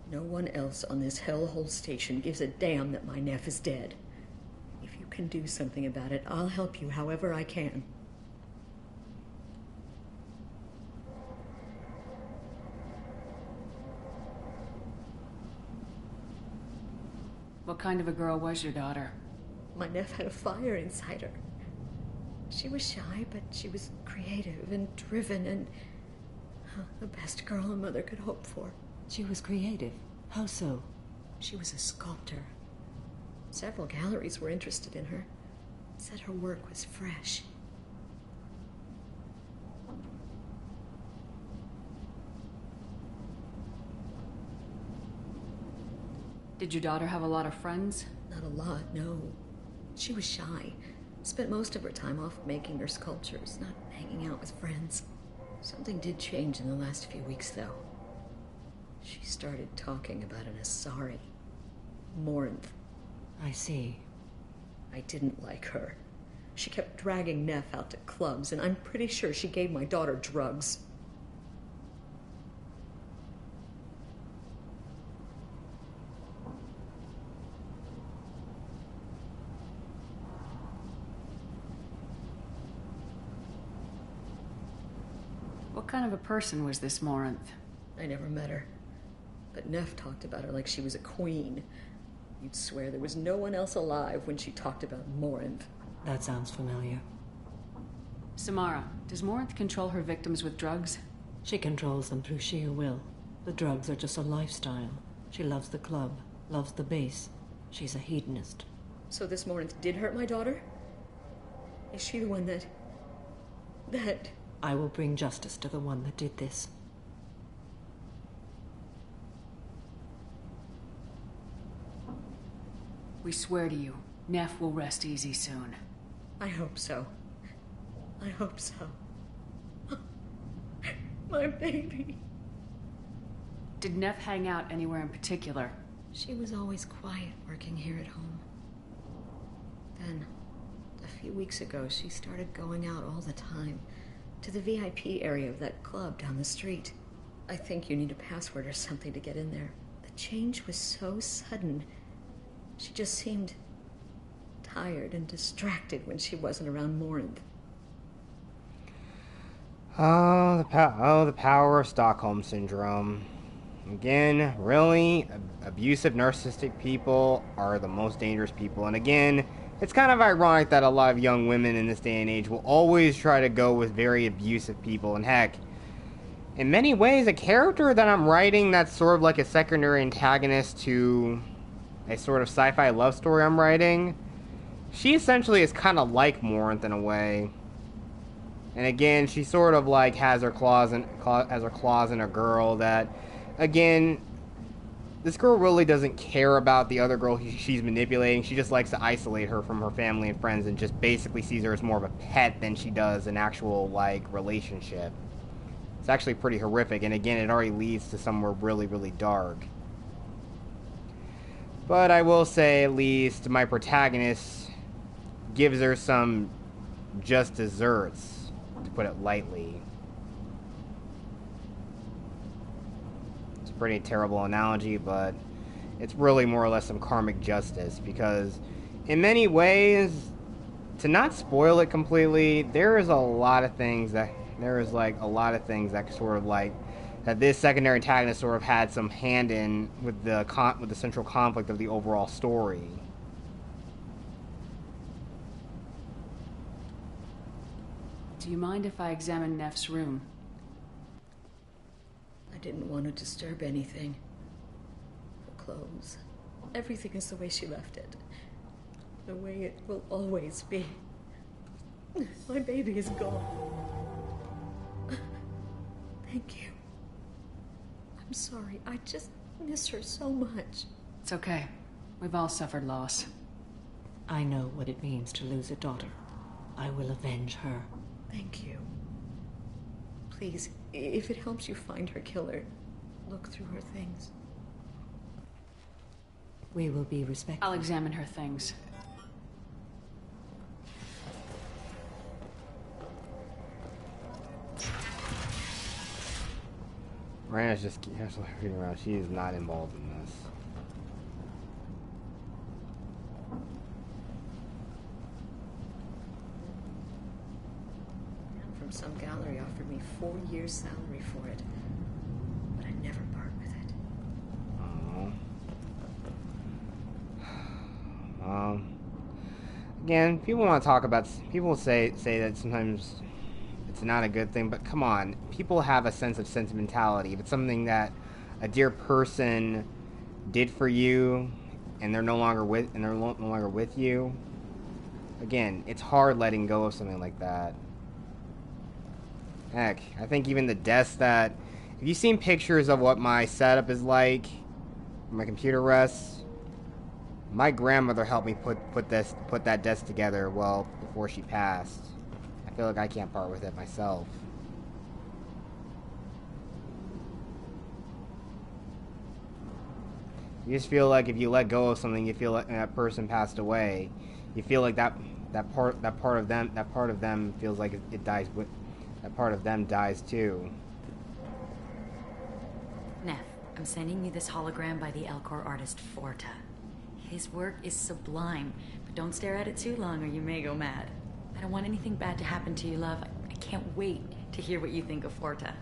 Speaker 11: No one else on this hellhole station gives a damn that my nephew is dead. If you can do something about it, I'll help you however I can.
Speaker 2: What kind of a girl was your daughter?
Speaker 11: My nephew had a fire inside her. She was shy, but she was creative and driven and the best girl a mother could hope for.
Speaker 8: She was creative. How so?
Speaker 11: She was a sculptor. Several galleries were interested in her. Said her work was fresh.
Speaker 2: Did your daughter have a lot of friends?
Speaker 11: Not a lot, no. She was shy. Spent most of her time off making her sculptures, not hanging out with friends. Something did change in the last few weeks, though. She started talking about an Asari. Morinth.
Speaker 8: I see.
Speaker 11: I didn't like her. She kept dragging Neff out to clubs, and I'm pretty sure she gave my daughter drugs.
Speaker 2: What kind of a person was this Morinth?
Speaker 11: I never met her. But Neff talked about her like she was a queen. You'd swear there was no one else alive when she talked about Morinth.
Speaker 8: That sounds familiar.
Speaker 2: Samara, does Morinth control her victims with drugs?
Speaker 8: She controls them through sheer will. The drugs are just a lifestyle. She loves the club, loves the base. She's a hedonist.
Speaker 11: So this Morinth did hurt my daughter? Is she the one that...
Speaker 8: I will bring justice to the one that did this.
Speaker 2: We swear to you, Neff will rest easy soon.
Speaker 11: I hope so. I hope so. My baby.
Speaker 2: Did Neff hang out anywhere in particular?
Speaker 11: She was always quiet working here at home. Then, a few weeks ago, she started going out all the time. To the VIP area of that club down the street. I think you need a password or something to get in there. The change was so sudden. She just seemed tired and distracted when she wasn't around Morinth.
Speaker 1: Oh, the power of Stockholm Syndrome. Again, really, abusive, narcissistic people are the most dangerous people. And again, it's kind of ironic that a lot of young women in this day and age will always try to go with very abusive people. And heck, in many ways, a character that I'm writing that's sort of like a secondary antagonist to a sort of sci-fi love story I'm writing, she essentially is kind of like Morinth in a way. And again, she sort of like has her claws in a girl that, again, this girl really doesn't care about the other girl she's manipulating. She just likes to isolate her from her family and friends and just basically sees her as more of a pet than she does an actual, like, relationship. It's actually pretty horrific, and again, it already leads to somewhere really, really dark. But I will say, at least, my protagonist gives her some just desserts, to put it lightly. Pretty terrible analogy, but it's really more or less some karmic justice, because in many ways, to not spoil it completely, there is a lot of things that sort of like that this secondary antagonist sort of had some hand in with the central conflict of the overall story.
Speaker 2: Do you mind if I examine Neff's room?
Speaker 11: I didn't want to disturb anything. Her clothes. Everything is the way she left it. The way it will always be. My baby is gone. Thank you. I'm sorry. I just miss her so much.
Speaker 10: It's okay. We've all suffered loss.
Speaker 8: I know what it means to lose a daughter. I will avenge her.
Speaker 11: Thank you. Please, if it helps you find her killer, look through her things.
Speaker 8: We will be respectful.
Speaker 10: I'll examine her things.
Speaker 1: Miranda's just looking around. She is not involved in this.
Speaker 11: Man from some gallery offered me 4 years' salary for it, but I'd never part with it.
Speaker 1: Again, people want to talk about. People say that sometimes it's not a good thing, but come on, people have a sense of sentimentality. If it's something that a dear person did for you, and they're no longer with you, again, it's hard letting go of something like that. Heck, I think even the desk that, have you seen pictures of what my setup is like? My computer rests. My grandmother helped me put that desk together, well, before she passed. I feel like I can't part with it myself. You just feel like if you let go of something, you feel like that person passed away. You feel like that part of them feels like it dies with, that part of them dies too.
Speaker 12: Neff, I'm sending you this hologram by the Elcor artist Forta. His work is sublime, but don't stare at it too long or you may go mad. I don't want anything bad to happen to you, love. I can't wait to hear what you think of Forta.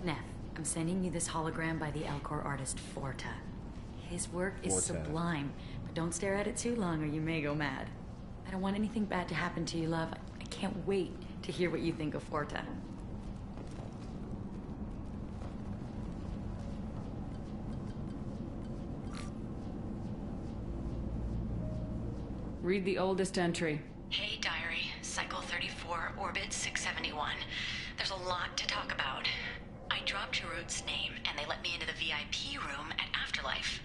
Speaker 12: Neff, I'm sending you this hologram by the Elcor artist Forta. His work is sublime, but don't stare at it too long or you may go mad. I don't want anything bad to happen to you, love. I can't wait to hear what you think of Forta.
Speaker 10: Read the oldest entry.
Speaker 12: Hey, Diary. Cycle 34, Orbit 671. There's a lot to talk about. I dropped Jarud's name, and they let me into the VIP room at Afterlife.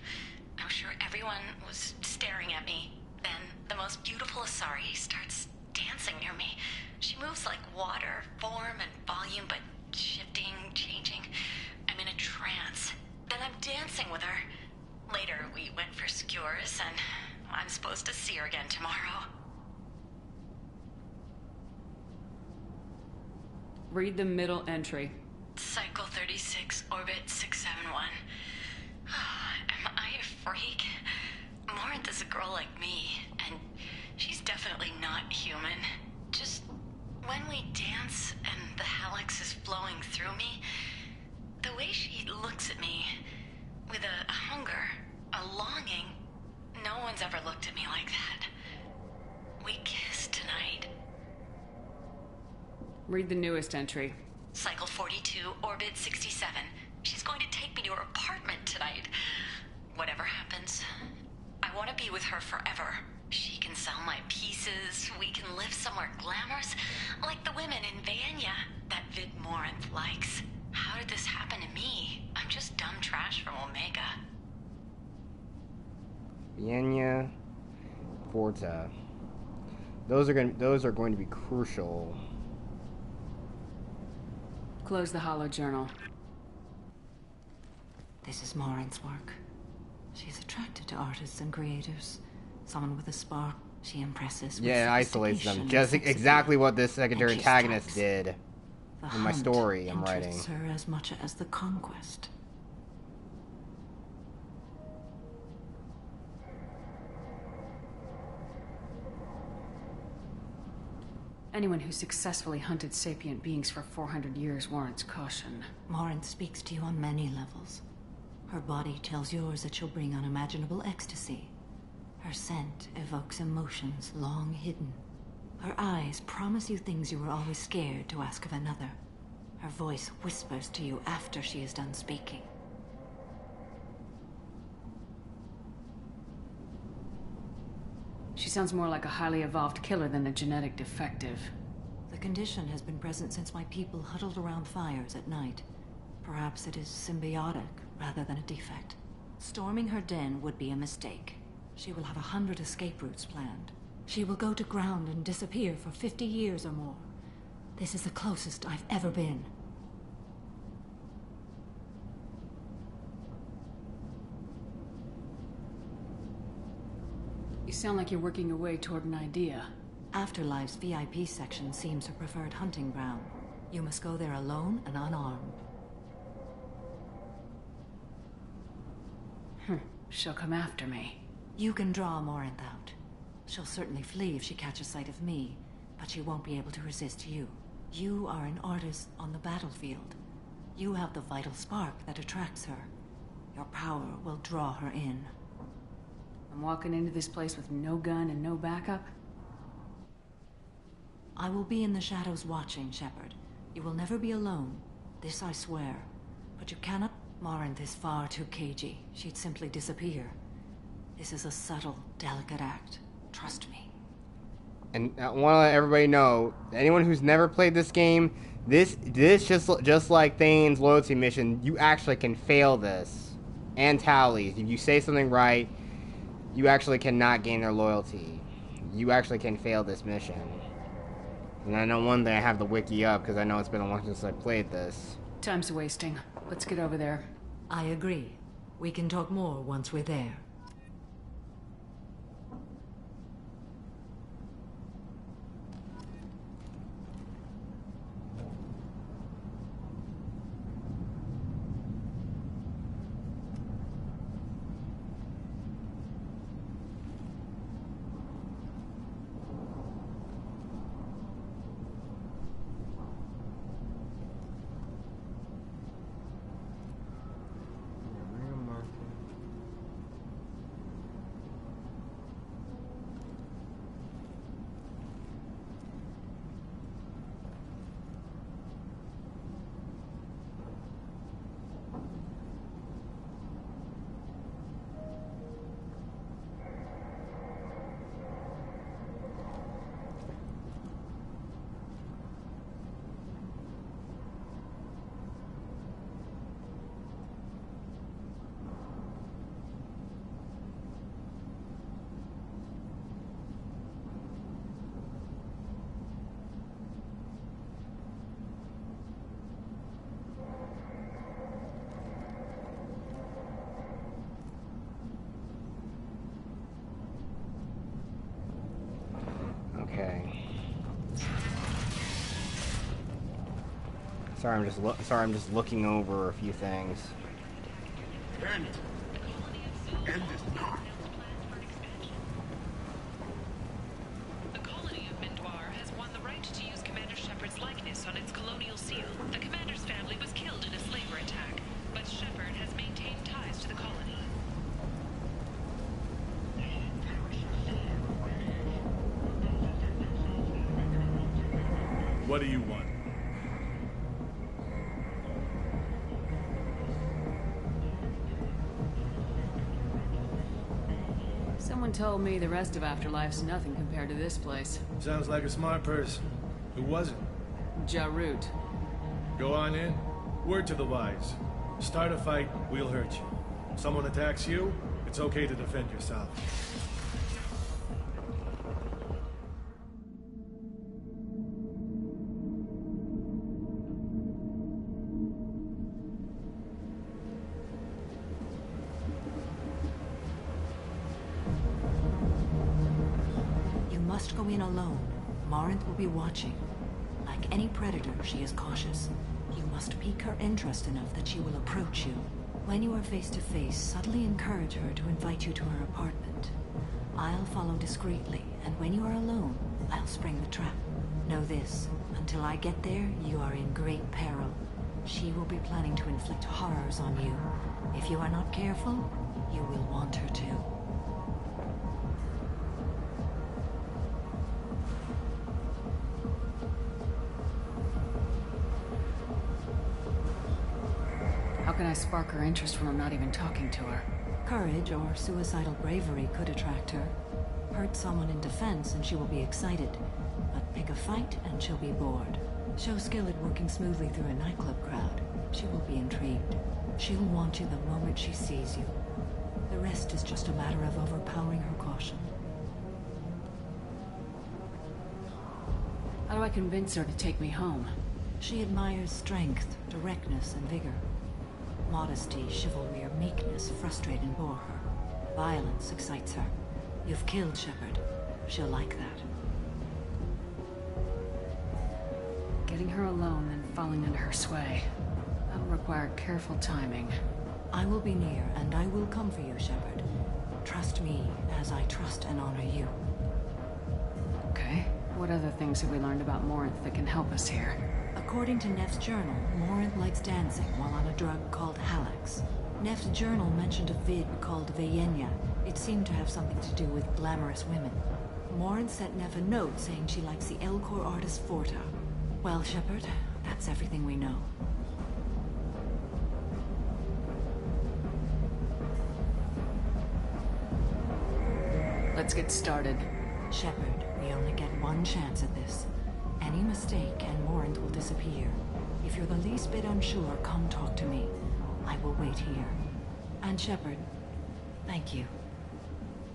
Speaker 12: I'm sure everyone was staring at me. Then, the most beautiful Asari starts dancing near me. She moves like water, form and volume, but shifting, changing. I'm in a trance. Then I'm dancing with her. Later, we went for skewers, and I'm supposed to see her again tomorrow.
Speaker 10: Read the middle entry.
Speaker 12: Cycle 36, Orbit 671. Am I a freak? Morinth is a girl like me, and she's definitely not human. Just when we dance and the Hallex is flowing through me, the way she looks at me with a hunger, a longing, no one's ever looked at me like that. We kissed tonight.
Speaker 10: Read the newest entry.
Speaker 12: Cycle 42, Orbit 67. She's going to take me to her apartment tonight. Whatever happens, I want to be with her forever. She can sell my pieces. We can live somewhere glamorous, like the women in Vanya that Vid Morinth likes. How did this happen to me? I'm just dumb trash from Omega.
Speaker 1: Vanya, Forta. Those are going to be crucial.
Speaker 10: Close the holo journal.
Speaker 8: This is Morinth's work. She's attracted to artists and creators. Someone with a spark. She impresses with
Speaker 1: Yeah, it isolates them.
Speaker 8: sophistication
Speaker 1: Just
Speaker 8: and
Speaker 1: exactly what this secondary
Speaker 8: And she
Speaker 1: antagonist
Speaker 8: strikes.
Speaker 1: did
Speaker 8: The
Speaker 1: in my
Speaker 8: hunt
Speaker 1: story I'm writing.
Speaker 8: interests her as much as the conquest.
Speaker 10: Anyone who successfully hunted sapient beings for 400 years warrants caution.
Speaker 8: Morinth speaks to you on many levels. Her body tells yours that she'll bring unimaginable ecstasy. Her scent evokes emotions long hidden. Her eyes promise you things you were always scared to ask of another. Her voice whispers to you after she is done speaking.
Speaker 10: She's sounds more like a highly evolved killer than a genetic defective.
Speaker 8: The condition has been present since my people huddled around fires at night. Perhaps it is symbiotic rather than a defect. Storming her den would be a mistake. She will have 100 escape routes planned. She will go to ground and disappear for 50 years or more. This is the closest I've ever been.
Speaker 10: You sound like you're working your way toward an idea.
Speaker 8: Afterlife's VIP section seems her preferred hunting ground. You must go there alone and unarmed.
Speaker 10: She'll come after me.
Speaker 8: You can draw Morinth out. She'll certainly flee if she catches sight of me, but she won't be able to resist you. You are an artist on the battlefield. You have the vital spark that attracts her. Your power will draw her in.
Speaker 10: I'm walking into this place with no gun and no backup?
Speaker 8: I will be in the shadows watching, Shepard. You will never be alone. This I swear. But you cannot... Morinth is far too cagey. She'd simply disappear. This is a subtle, delicate act. Trust me.
Speaker 1: And I want to let everybody know, anyone who's never played this game, this just like Thane's loyalty mission, you actually can fail this. And Tali's. If you say something right, you actually cannot gain their loyalty. You actually can fail this mission. And I know one thing, I have the wiki up, because I know it's been a while since I played this.
Speaker 10: Time's wasting. Let's get over there.
Speaker 8: I agree. We can talk more once we're there.
Speaker 1: Sorry, I'm just looking over a few things.
Speaker 3: End it now.
Speaker 2: The colony of Mindoir has won the right to use Commander Shepard's likeness on its colonial seal. The commander's family was killed in a slaver attack, but Shepard has maintained ties to the colony.
Speaker 3: What do you want?
Speaker 10: Someone told me the rest of Afterlife's nothing compared to this place.
Speaker 13: Sounds like a smart person. Who was it?
Speaker 10: Jarut.
Speaker 13: Go on in. Word to the wise. Start a fight, we'll hurt you. Someone attacks you, it's okay to defend yourself.
Speaker 8: Go in alone. Morinth will be watching. Like any predator, she is cautious. You must pique her interest enough that she will approach you. When you are face to face, subtly encourage her to invite you to her apartment. I'll follow discreetly, and when you are alone, I'll spring the trap. Know this, until I get there, you are in great peril. She will be planning to inflict horrors on you. If you are not careful, you will want her to.
Speaker 10: How can I spark her interest when I'm not even talking to her?
Speaker 8: Courage or suicidal bravery could attract her. Hurt someone in defense and she will be excited. But pick a fight and she'll be bored. Show skill at working smoothly through a nightclub crowd. She will be intrigued. She'll want you the moment she sees you. The rest is just a matter of overpowering her caution.
Speaker 10: How do I convince her to take me home?
Speaker 8: She admires strength, directness, and vigor. Modesty, chivalry, or meekness frustrate and bore her. Violence excites her. You've killed Shepard. She'll like that.
Speaker 10: Getting her alone and falling under her sway. That'll require careful timing.
Speaker 8: I will be near, and I will come for you, Shepard. Trust me, as I trust and honor you.
Speaker 10: Okay. What other things have we learned about Morinth that can help us here?
Speaker 8: According to Neff's journal, Morinth likes dancing while on a drug called Halax. Neff's journal mentioned a vid called Veyenya. It seemed to have something to do with glamorous women. Morinth sent Neff a note saying she likes the Elcor artist Forta. Well, Shepard, that's everything we know.
Speaker 10: Let's get started.
Speaker 8: Shepard, we only get one chance at this. Any mistake and Morinth will disappear. If you're the least bit unsure, come talk to me. I will wait here. And Shepard, thank you.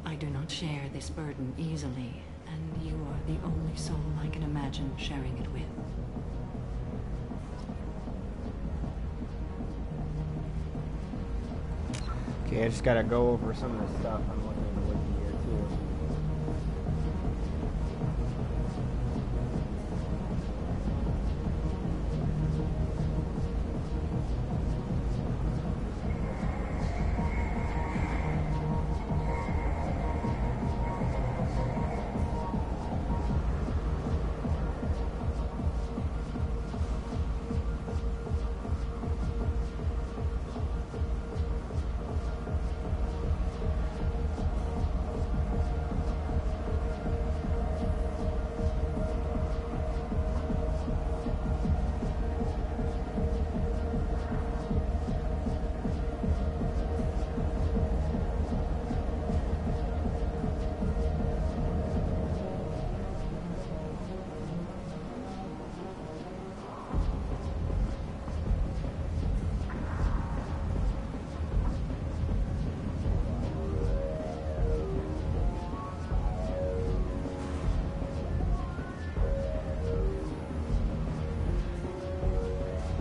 Speaker 8: I do not share this burden easily, and you are the only soul I can imagine sharing it with.
Speaker 1: Okay, I just gotta go over some of the stuff I'm looking at the wiki here too.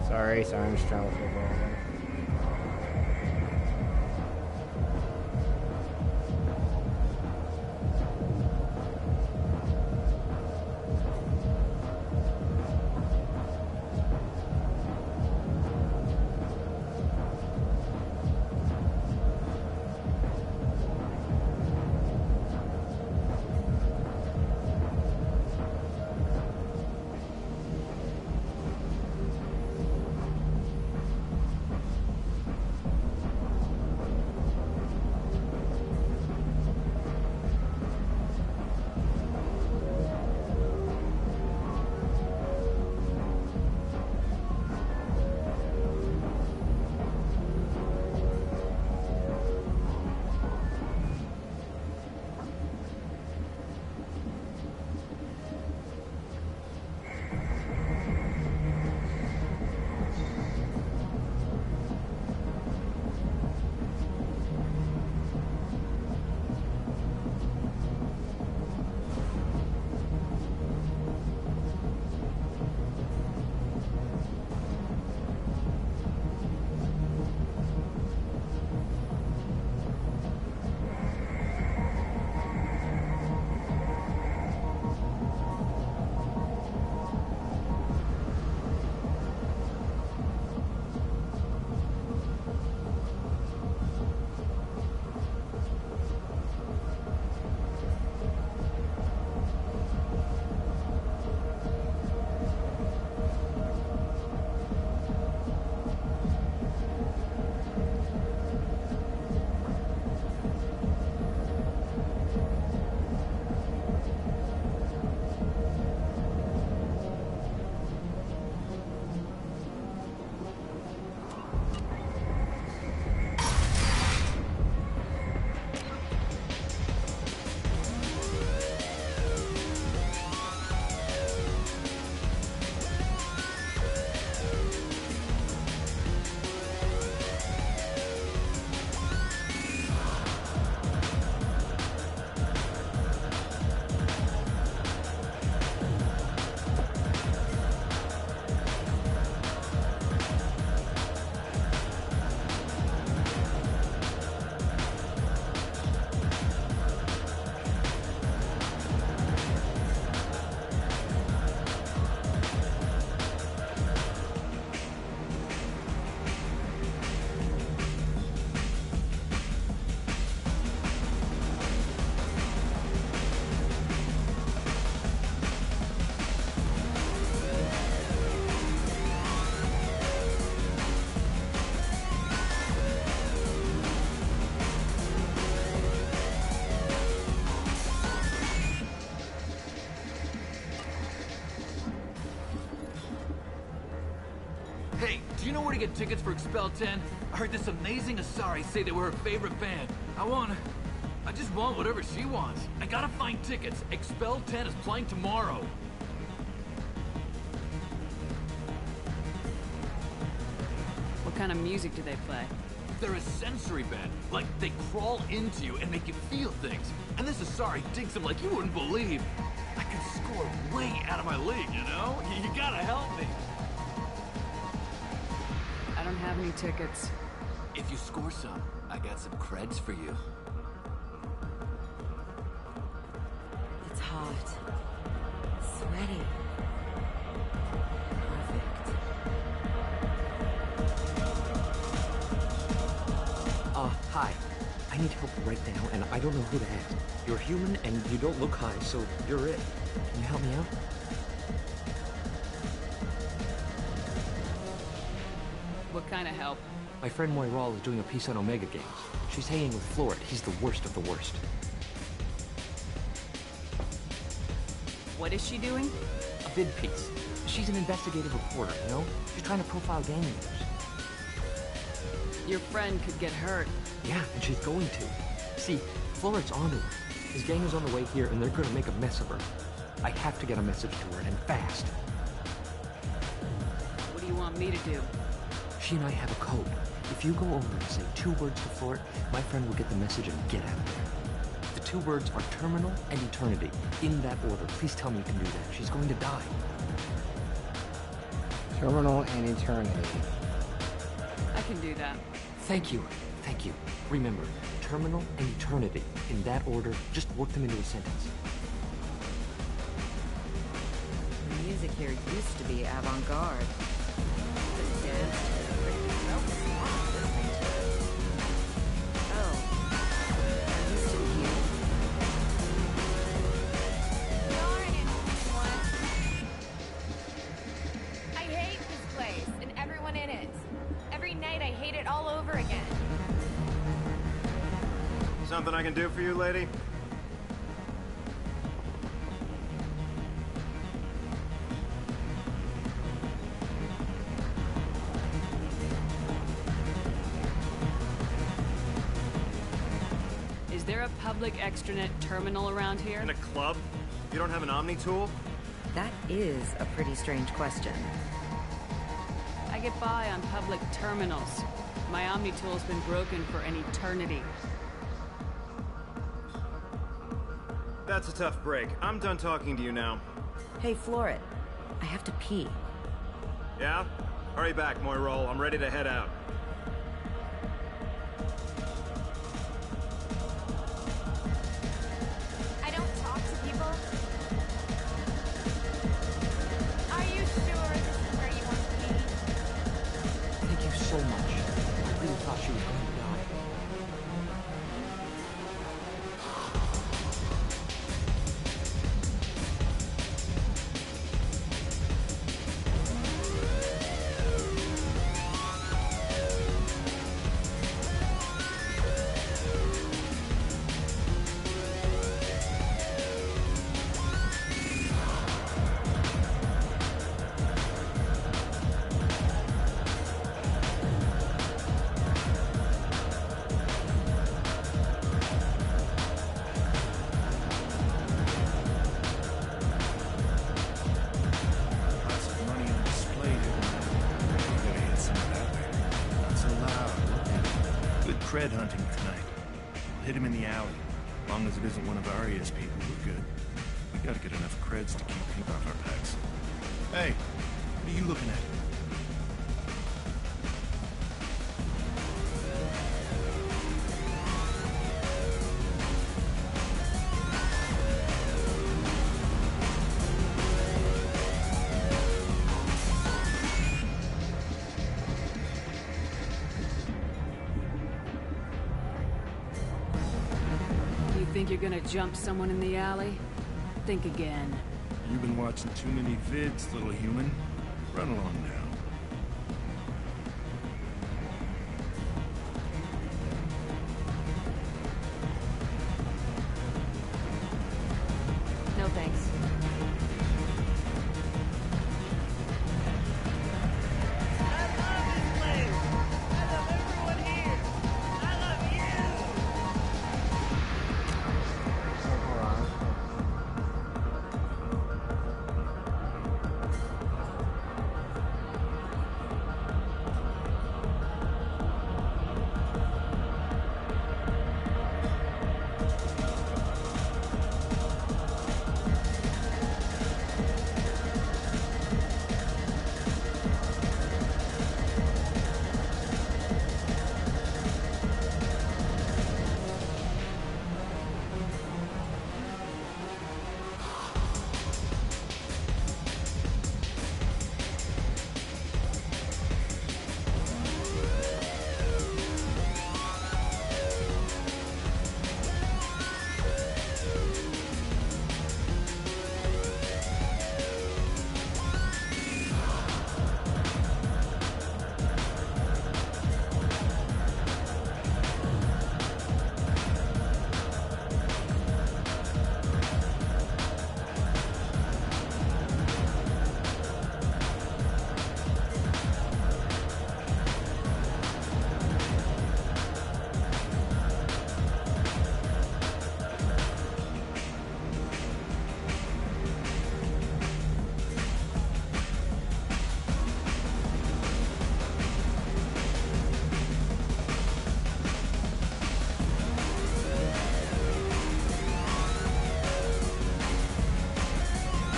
Speaker 1: Sorry, I'm just trying to figure it out.
Speaker 14: where to get tickets for Expel 10? I heard this amazing Alarei say they were her favorite band. I just want whatever she wants. I gotta find tickets. Expel 10 is playing tomorrow.
Speaker 7: What kind of music do they play?
Speaker 14: They're a sensory band. Like, they crawl into you and make you feel things. And this Alarei digs them like you wouldn't believe. I could score way out of my league, you know? You gotta help me.
Speaker 7: I don't have any tickets.
Speaker 14: If you score some, I got some creds for you.
Speaker 11: It's hot. Sweaty.
Speaker 15: Hi. I need help right now, and I don't know who to ask. You're human, and you don't look high, so you're it. Can you help me out?
Speaker 7: What kind of help?
Speaker 15: My friend Rael'Zorah is doing a piece on Omega Games. She's hanging with Florid. He's the worst of the worst.
Speaker 7: What is she doing?
Speaker 15: A bid piece. She's an investigative reporter, you know? She's trying to profile gang leaders.
Speaker 7: Your friend could get hurt.
Speaker 15: Yeah, and she's going to. See, Florid's onto her. His gang is on the way here, and they're gonna make a mess of her. I have to get a message to her, and fast.
Speaker 7: What do you want me to do?
Speaker 15: She and I have a code. If you go over and say 2 words to Florid, my friend will get the message and get out of there. The 2 words are terminal and eternity. In that order. Please tell me you can do that. She's going to die.
Speaker 1: Terminal and eternity.
Speaker 7: I can do that.
Speaker 15: Thank you. Thank you. Remember, terminal and eternity. In that order, just work them into a sentence.
Speaker 16: The music here used to be avant-garde. The dance was pretty
Speaker 17: I hate this place and everyone in it. Every night I hate it all over again.
Speaker 18: Something I can do for you, lady?
Speaker 7: Is there a public extranet terminal around here?
Speaker 18: In a club? You don't have an Omni tool?
Speaker 16: That is a pretty strange question.
Speaker 7: I get by on public terminals. My Omni tool's been broken for an eternity.
Speaker 18: That's a tough break. I'm done talking to you now.
Speaker 16: Hey, Florid. I have to pee.
Speaker 18: Yeah? Hurry back, Moirol. I'm ready to head out.
Speaker 17: I don't talk to people. Are you sure this is where you want to be?
Speaker 15: Thank you so much. I really thought she was going to die.
Speaker 9: Cred hunting tonight. We'll hit him in the alley. As long as it isn't one of Arya's people, we're good. We gotta get enough creds to keep people off our backs. Hey, what are you looking at?
Speaker 7: Think you're gonna jump someone in the alley? Think again.
Speaker 9: You've been watching too many vids, little human. Run along now.
Speaker 7: No thanks.
Speaker 9: I love this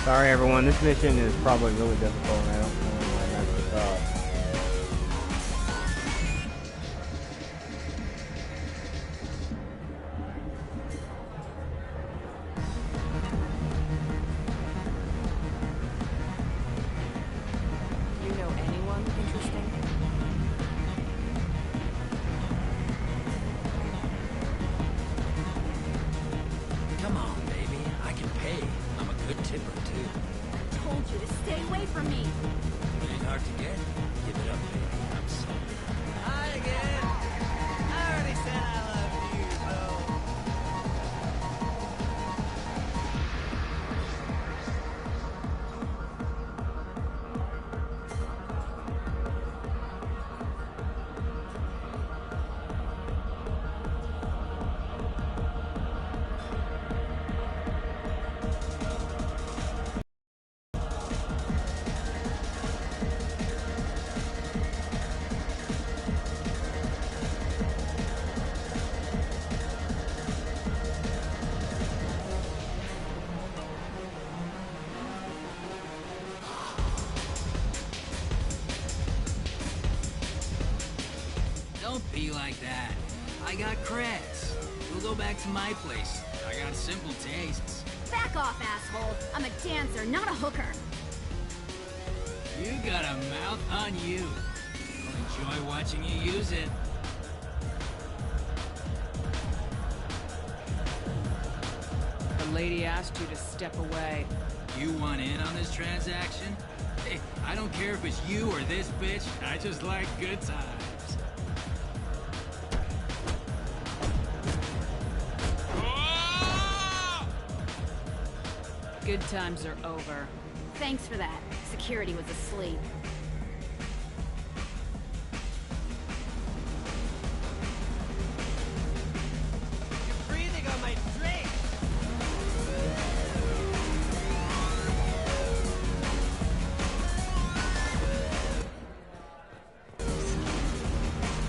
Speaker 1: Sorry everyone, this mission is probably really difficult and I don't know why I messed this up.
Speaker 16: You know anyone interesting?
Speaker 5: Come on, baby. I can pay. I'm a good tipper, too.
Speaker 4: Told you to stay away from me.
Speaker 5: It ain't hard to get. Give it up, baby. I'm sorry. Hi again. I already said I love you, though. Don't be like that. I got creds. We'll go back to my place. I got simple tastes.
Speaker 4: Back off, asshole. I'm a dancer, not a hooker.
Speaker 5: You got a mouth on you. I'll enjoy watching you use it.
Speaker 10: The lady asked you to step away.
Speaker 5: You want in on this transaction? Hey, I don't care if it's you or this bitch. I just like good times.
Speaker 10: Good times are over.
Speaker 4: Thanks for that. Security was asleep.
Speaker 5: You're breathing on my drink!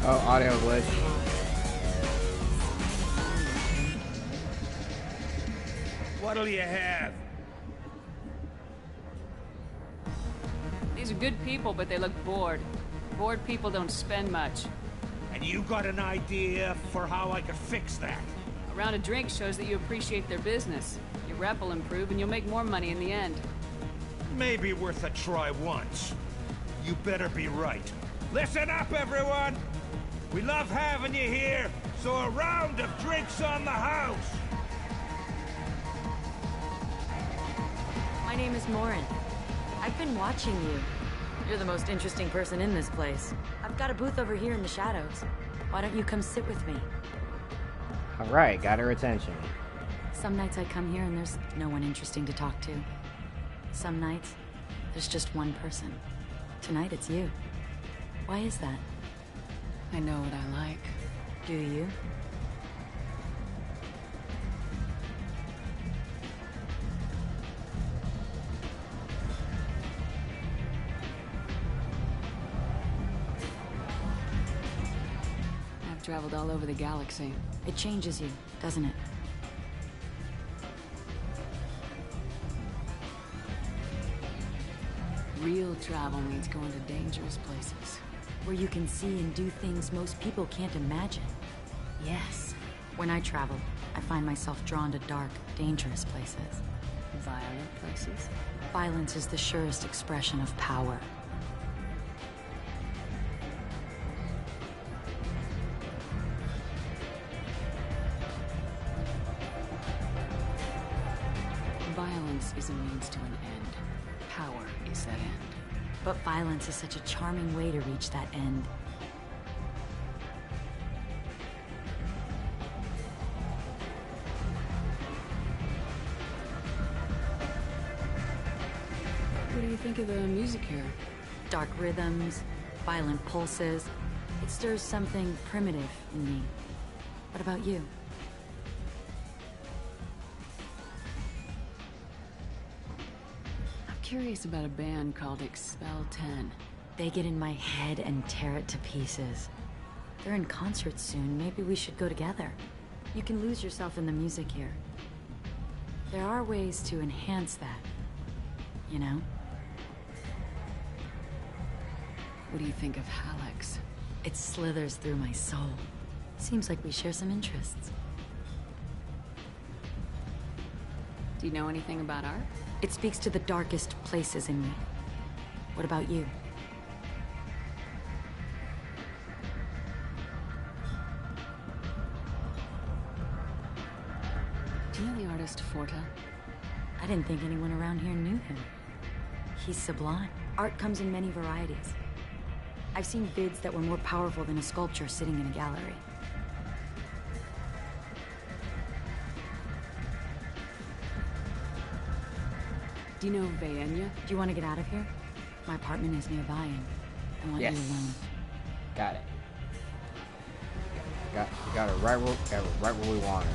Speaker 1: Oh, audio glitch.
Speaker 13: What'll you have?
Speaker 10: These are good people, but they look bored. Bored people don't spend much.
Speaker 13: And you got an idea for how I could fix that?
Speaker 10: A round of drinks shows that you appreciate their business. Your rep will improve and you'll make more money in the end.
Speaker 13: Maybe worth a try once. You better be right. Listen up, everyone! We love having you here, so a round of drinks on the house!
Speaker 19: My name is Morin. I've been watching you. You're the most interesting person in this place. I've got a booth over here in the shadows. Why don't you come sit with me?
Speaker 1: Alright, got her attention.
Speaker 19: Some nights I come here and there's no one interesting to talk to. Some nights, there's just one person. Tonight it's you. Why is that?
Speaker 10: I know what I like.
Speaker 19: Do you?
Speaker 10: I've traveled all over the galaxy.
Speaker 19: It changes you, doesn't it?
Speaker 10: Real travel means going to dangerous places.
Speaker 19: Where you can see and do things most people can't imagine. Yes. When I travel, I find myself drawn to dark, dangerous places.
Speaker 10: Violent places?
Speaker 19: Violence is the surest expression of power.
Speaker 10: Violence is a means to an end. Power is that end.
Speaker 19: But violence is such a charming way to reach that end.
Speaker 10: What do you think of the music here?
Speaker 19: Dark rhythms, violent pulses. It stirs something primitive in me. What about you?
Speaker 10: Curious about a band called Expel 10.
Speaker 19: They get in my head and tear it to pieces. They're in concert soon. Maybe we should go together. You can lose yourself in the music here. There are ways to enhance that. you know?
Speaker 7: What do you think of Hallex?
Speaker 19: It slithers through my soul. Seems like we share some interests.
Speaker 7: Do you know anything about art?
Speaker 19: It speaks to the darkest places in me. What about you?
Speaker 7: Do you know the artist Forta?
Speaker 19: I didn't think anyone around here knew him. He's sublime. Art comes in many varieties. I've seen vids that were more powerful than a sculpture sitting in a gallery.
Speaker 7: Do you know Vaenya?
Speaker 19: Do you want to get out of here? My apartment is nearby and I want you alone.
Speaker 1: Got it. Got it right where we want her.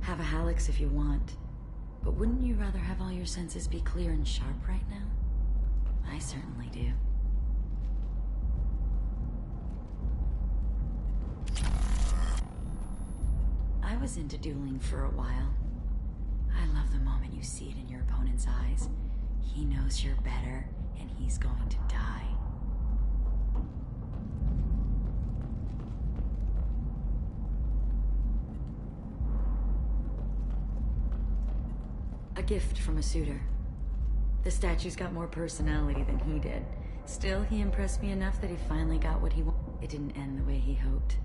Speaker 19: Have a Hallex if you want. But wouldn't you rather have all your senses be clear and sharp right now? I certainly do. I was into dueling for a while. I love the moment you see it in your opponent's eyes. He knows you're better, and he's going to die. A gift from a suitor. The statue's got more personality than he did. Still, he impressed me enough that he finally got what he wanted. It didn't end the way he hoped.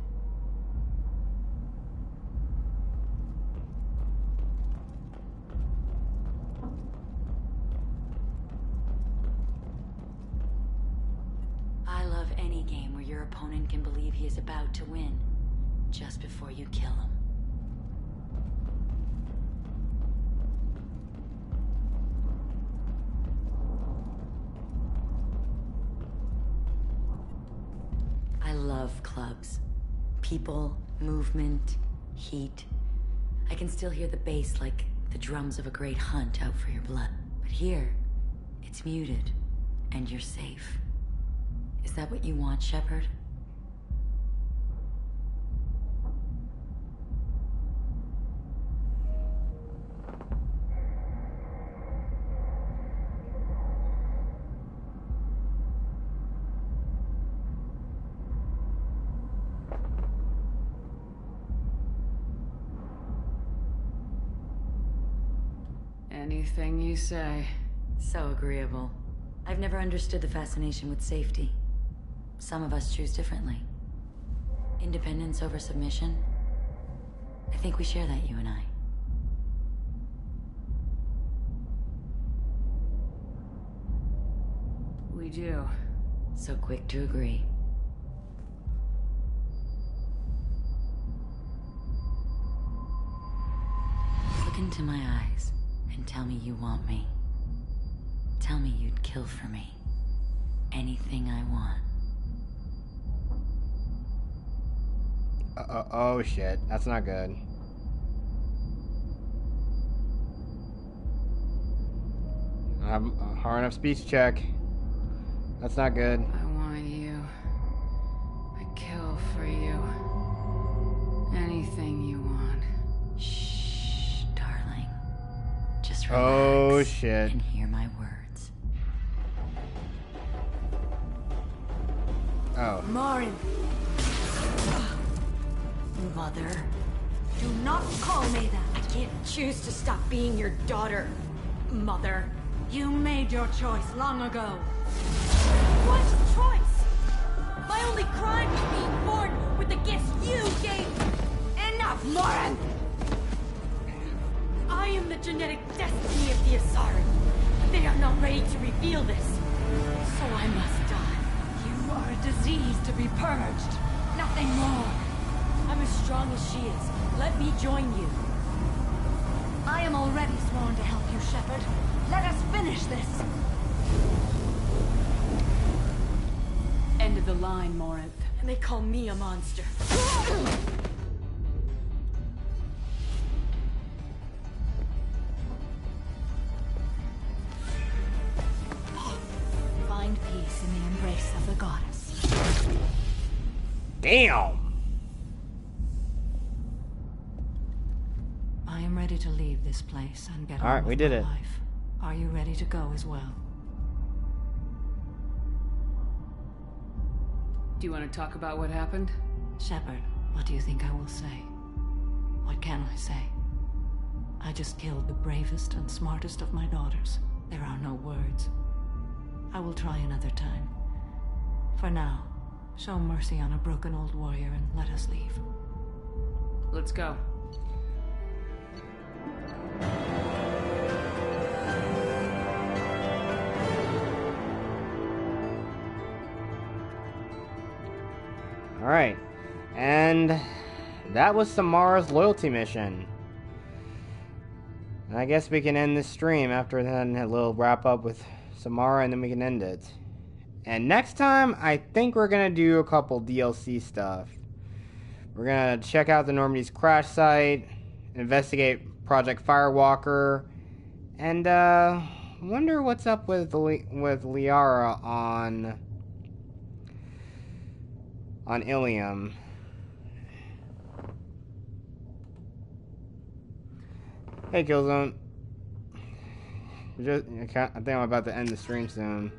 Speaker 19: I love any game where your opponent can believe he is about to win, just before you kill him. I love clubs. People, movement, heat. I can still hear the bass like the drums of a great hunt out for your blood. But here, it's muted, and you're safe. Is that what you want, Shepard?
Speaker 7: Anything you say.
Speaker 19: So agreeable. I've never understood the fascination with safety. Some of us choose differently. Independence over submission. I think we share that, you and I.
Speaker 7: We do.
Speaker 19: So quick to agree. Look into my eyes and tell me you want me. Tell me you'd kill for me. Anything I want.
Speaker 1: Oh shit, that's not good. Hard enough speech check. That's not good.
Speaker 7: I want you. I kill for you. Anything you want.
Speaker 19: Shh, darling. Just relax.
Speaker 1: Oh shit.
Speaker 19: And hear my words.
Speaker 1: Oh.
Speaker 8: Marin. Mother. Do not call me that. I can't choose to stop being your daughter. Mother. You made your choice long ago. What choice? My only crime was being born with the gifts you gave me. Enough, Marin! I am the genetic destiny of the Asari. They are not ready to reveal this. So I must die. You are a disease to be purged. Nothing more. I'm as strong as she is. Let me join you. I am already sworn to help you, Shepard. Let us finish this.
Speaker 7: End of the line, Morinth.
Speaker 8: And they call me a monster.
Speaker 1: Damn!
Speaker 8: I am ready to leave this place and get
Speaker 1: Alright,
Speaker 8: on
Speaker 1: we
Speaker 8: with
Speaker 1: did
Speaker 8: my
Speaker 1: it.
Speaker 8: life. Are you ready to go as well?
Speaker 7: Do you want to talk about what happened?
Speaker 8: Shepard, what do you think I will say? What can I say? I just killed the bravest and smartest of my daughters. There are no words. I will try another time. For now, show mercy on a broken old warrior and let us leave.
Speaker 7: Let's go.
Speaker 1: Alright. And that was Samara's loyalty mission. And I guess we can end this stream after that, a little wrap up with Samara, and then we can end it. And next time, I think we're going to do a couple DLC stuff. We're going to check out the Normandy's crash site, investigate Project Firewalker, and wonder what's up with Liara on Ilium. Hey, Killzone. I think I'm about to end the stream soon.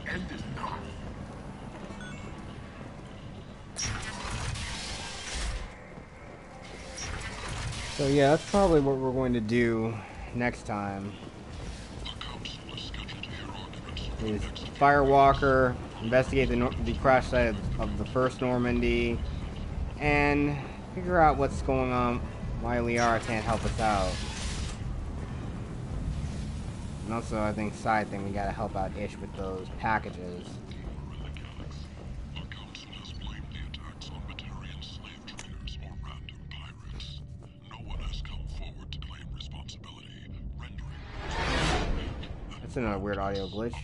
Speaker 3: End it now.
Speaker 1: So yeah, that's probably what we're going to do next time. Is Firewalker, investigate the crash site of the first Normandy, and figure out what's going on, why Liara can't help us out. And also, I think side thing, we gotta help out Ish with those packages. That's another weird audio glitch.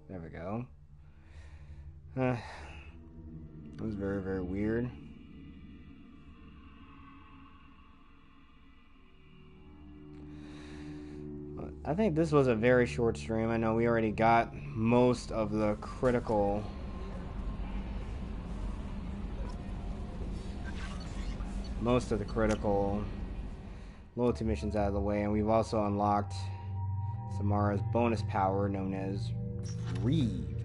Speaker 1: There we go. That was very, very weird. I think this was a very short stream. I know we already got most of the critical loyalty missions out of the way, and we've also unlocked Samara's bonus power known as Reeve.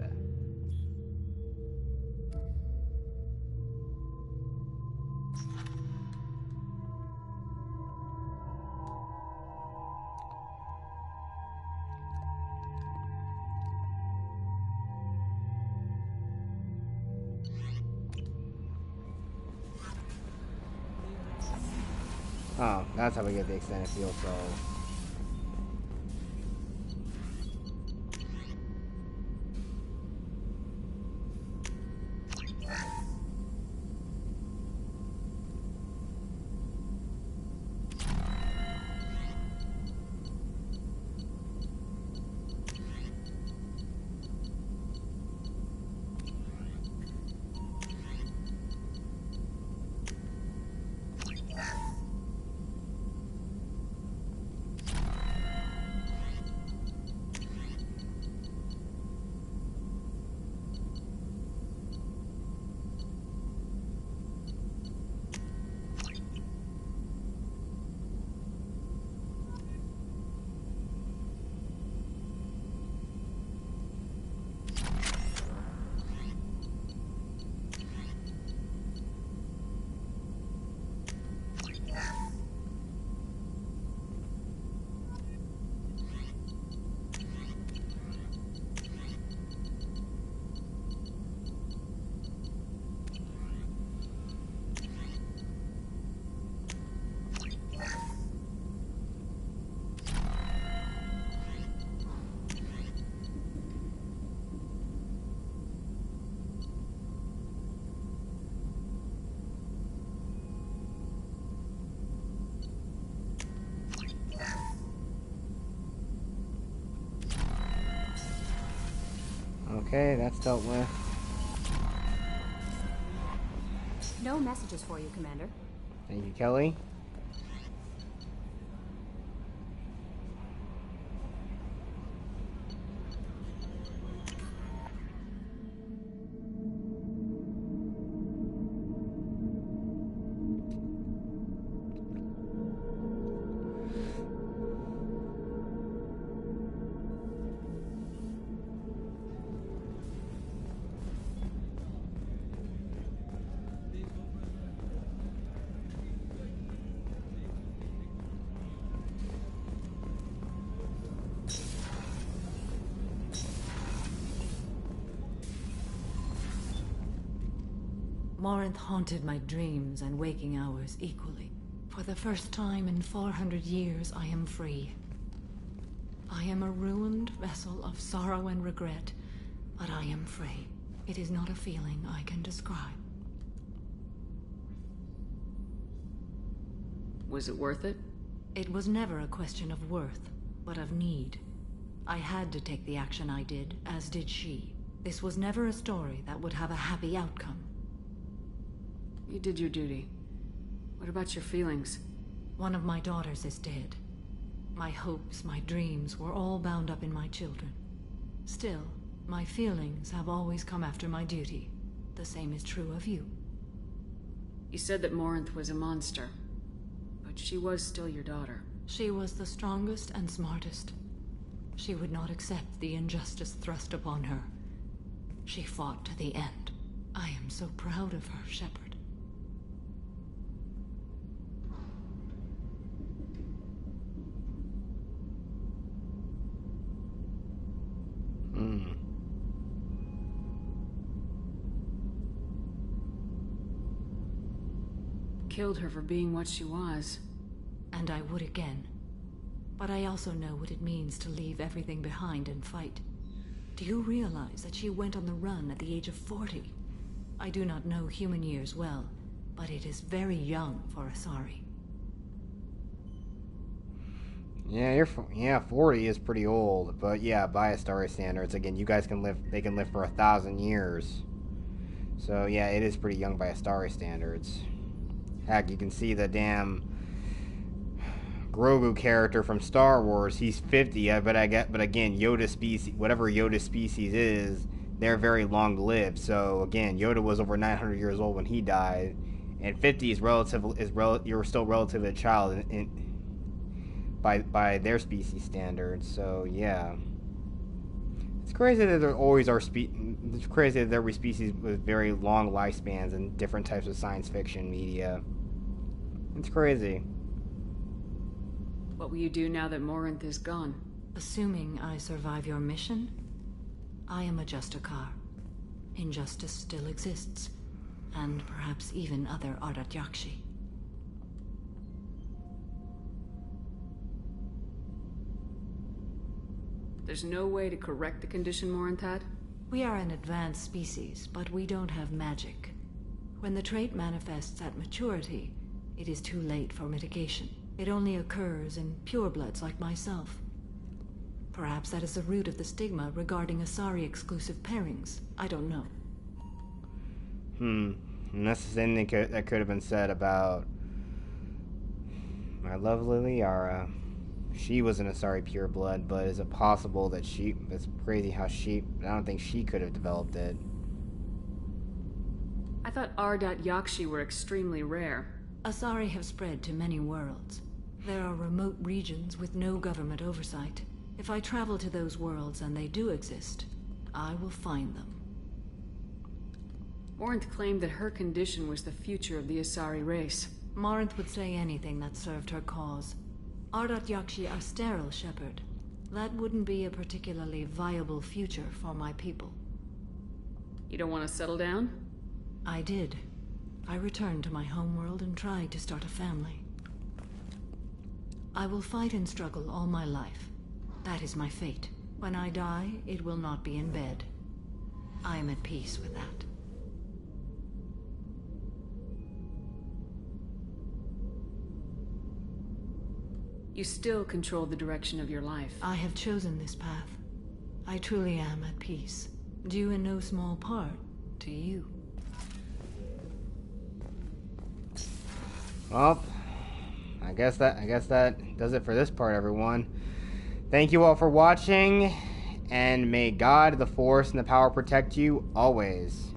Speaker 1: Oh, that's how we get the extended field cell. Okay, that's dealt with.
Speaker 4: No messages for you, Commander.
Speaker 1: Thank you, Kelly.
Speaker 8: Morinth haunted my dreams and waking hours equally. For the first time in 400 years, I am free. I am a ruined vessel of sorrow and regret, but I am free. It is not a feeling I can describe.
Speaker 7: Was it worth it?
Speaker 8: It was never a question of worth, but of need. I had to take the action I did, as did she. This was never a story that would have a happy outcome.
Speaker 7: You did your duty. What about your feelings?
Speaker 8: One of my daughters is dead. My hopes, my dreams were all bound up in my children. Still, my feelings have always come after my duty. The same is true of you.
Speaker 7: You said that Morinth was a monster, but she was still your daughter.
Speaker 8: She was the strongest and smartest. She would not accept the injustice thrust upon her. She fought to the end. I am so proud of her, Shepard.
Speaker 7: Killed her for being what she was.
Speaker 8: And I would again. But I also know what it means to leave everything behind and fight. Do you realize that she went on the run at the age of 40? I do not know human years well, but it is very young for Asari.
Speaker 1: Yeah, 40 is pretty old, but yeah, by Astari standards, again, you guys can live, they can live for 1,000 years. So yeah, it is pretty young by Astari standards. Heck, you can see the damn Grogu character from Star Wars, he's 50, but again, Yoda species, whatever Yoda species is, they're very long-lived. So again, Yoda was over 900 years old when he died, and 50 is you're still relatively a child by their species standards. So yeah, it's crazy that there always are it's crazy that there were species with very long lifespans in different types of science fiction media. It's crazy.
Speaker 7: What will you do now that Morinth is gone?
Speaker 8: Assuming I survive your mission, I am a Justicar. Injustice still exists, and perhaps even other Ardat-Yakshi.
Speaker 7: There's no way to correct the condition Morinth had?
Speaker 8: We are an advanced species, but we don't have magic. When the trait manifests at maturity, it is too late for mitigation. It only occurs in purebloods like myself. Perhaps that is the root of the stigma regarding Asari-exclusive pairings. I don't know.
Speaker 1: And that's the same thing that could have been said about my lovely Liara. She was an Asari pureblood, but is it possible that it's crazy how I don't think she could have developed it.
Speaker 7: I thought Ardat-Yakshi were extremely rare.
Speaker 8: Asari have spread to many worlds. There are remote regions with no government oversight. If I travel to those worlds and they do exist, I will find them.
Speaker 7: Morinth claimed that her condition was the future of the Asari race.
Speaker 8: Morinth would say anything that served her cause. Ardat-Yakshi are sterile, Shepard. That wouldn't be a particularly viable future for my people.
Speaker 7: You don't want to settle down?
Speaker 8: I did. I returned to my homeworld and tried to start a family. I will fight and struggle all my life. That is my fate. When I die, it will not be in bed. I am at peace with that.
Speaker 7: You still control the direction of your life.
Speaker 8: I have chosen this path. I truly am at peace. Due in no small part to you.
Speaker 1: Well, I guess that does it for this part, everyone. Thank you all for watching, and may God, the Force, and the Power protect you always.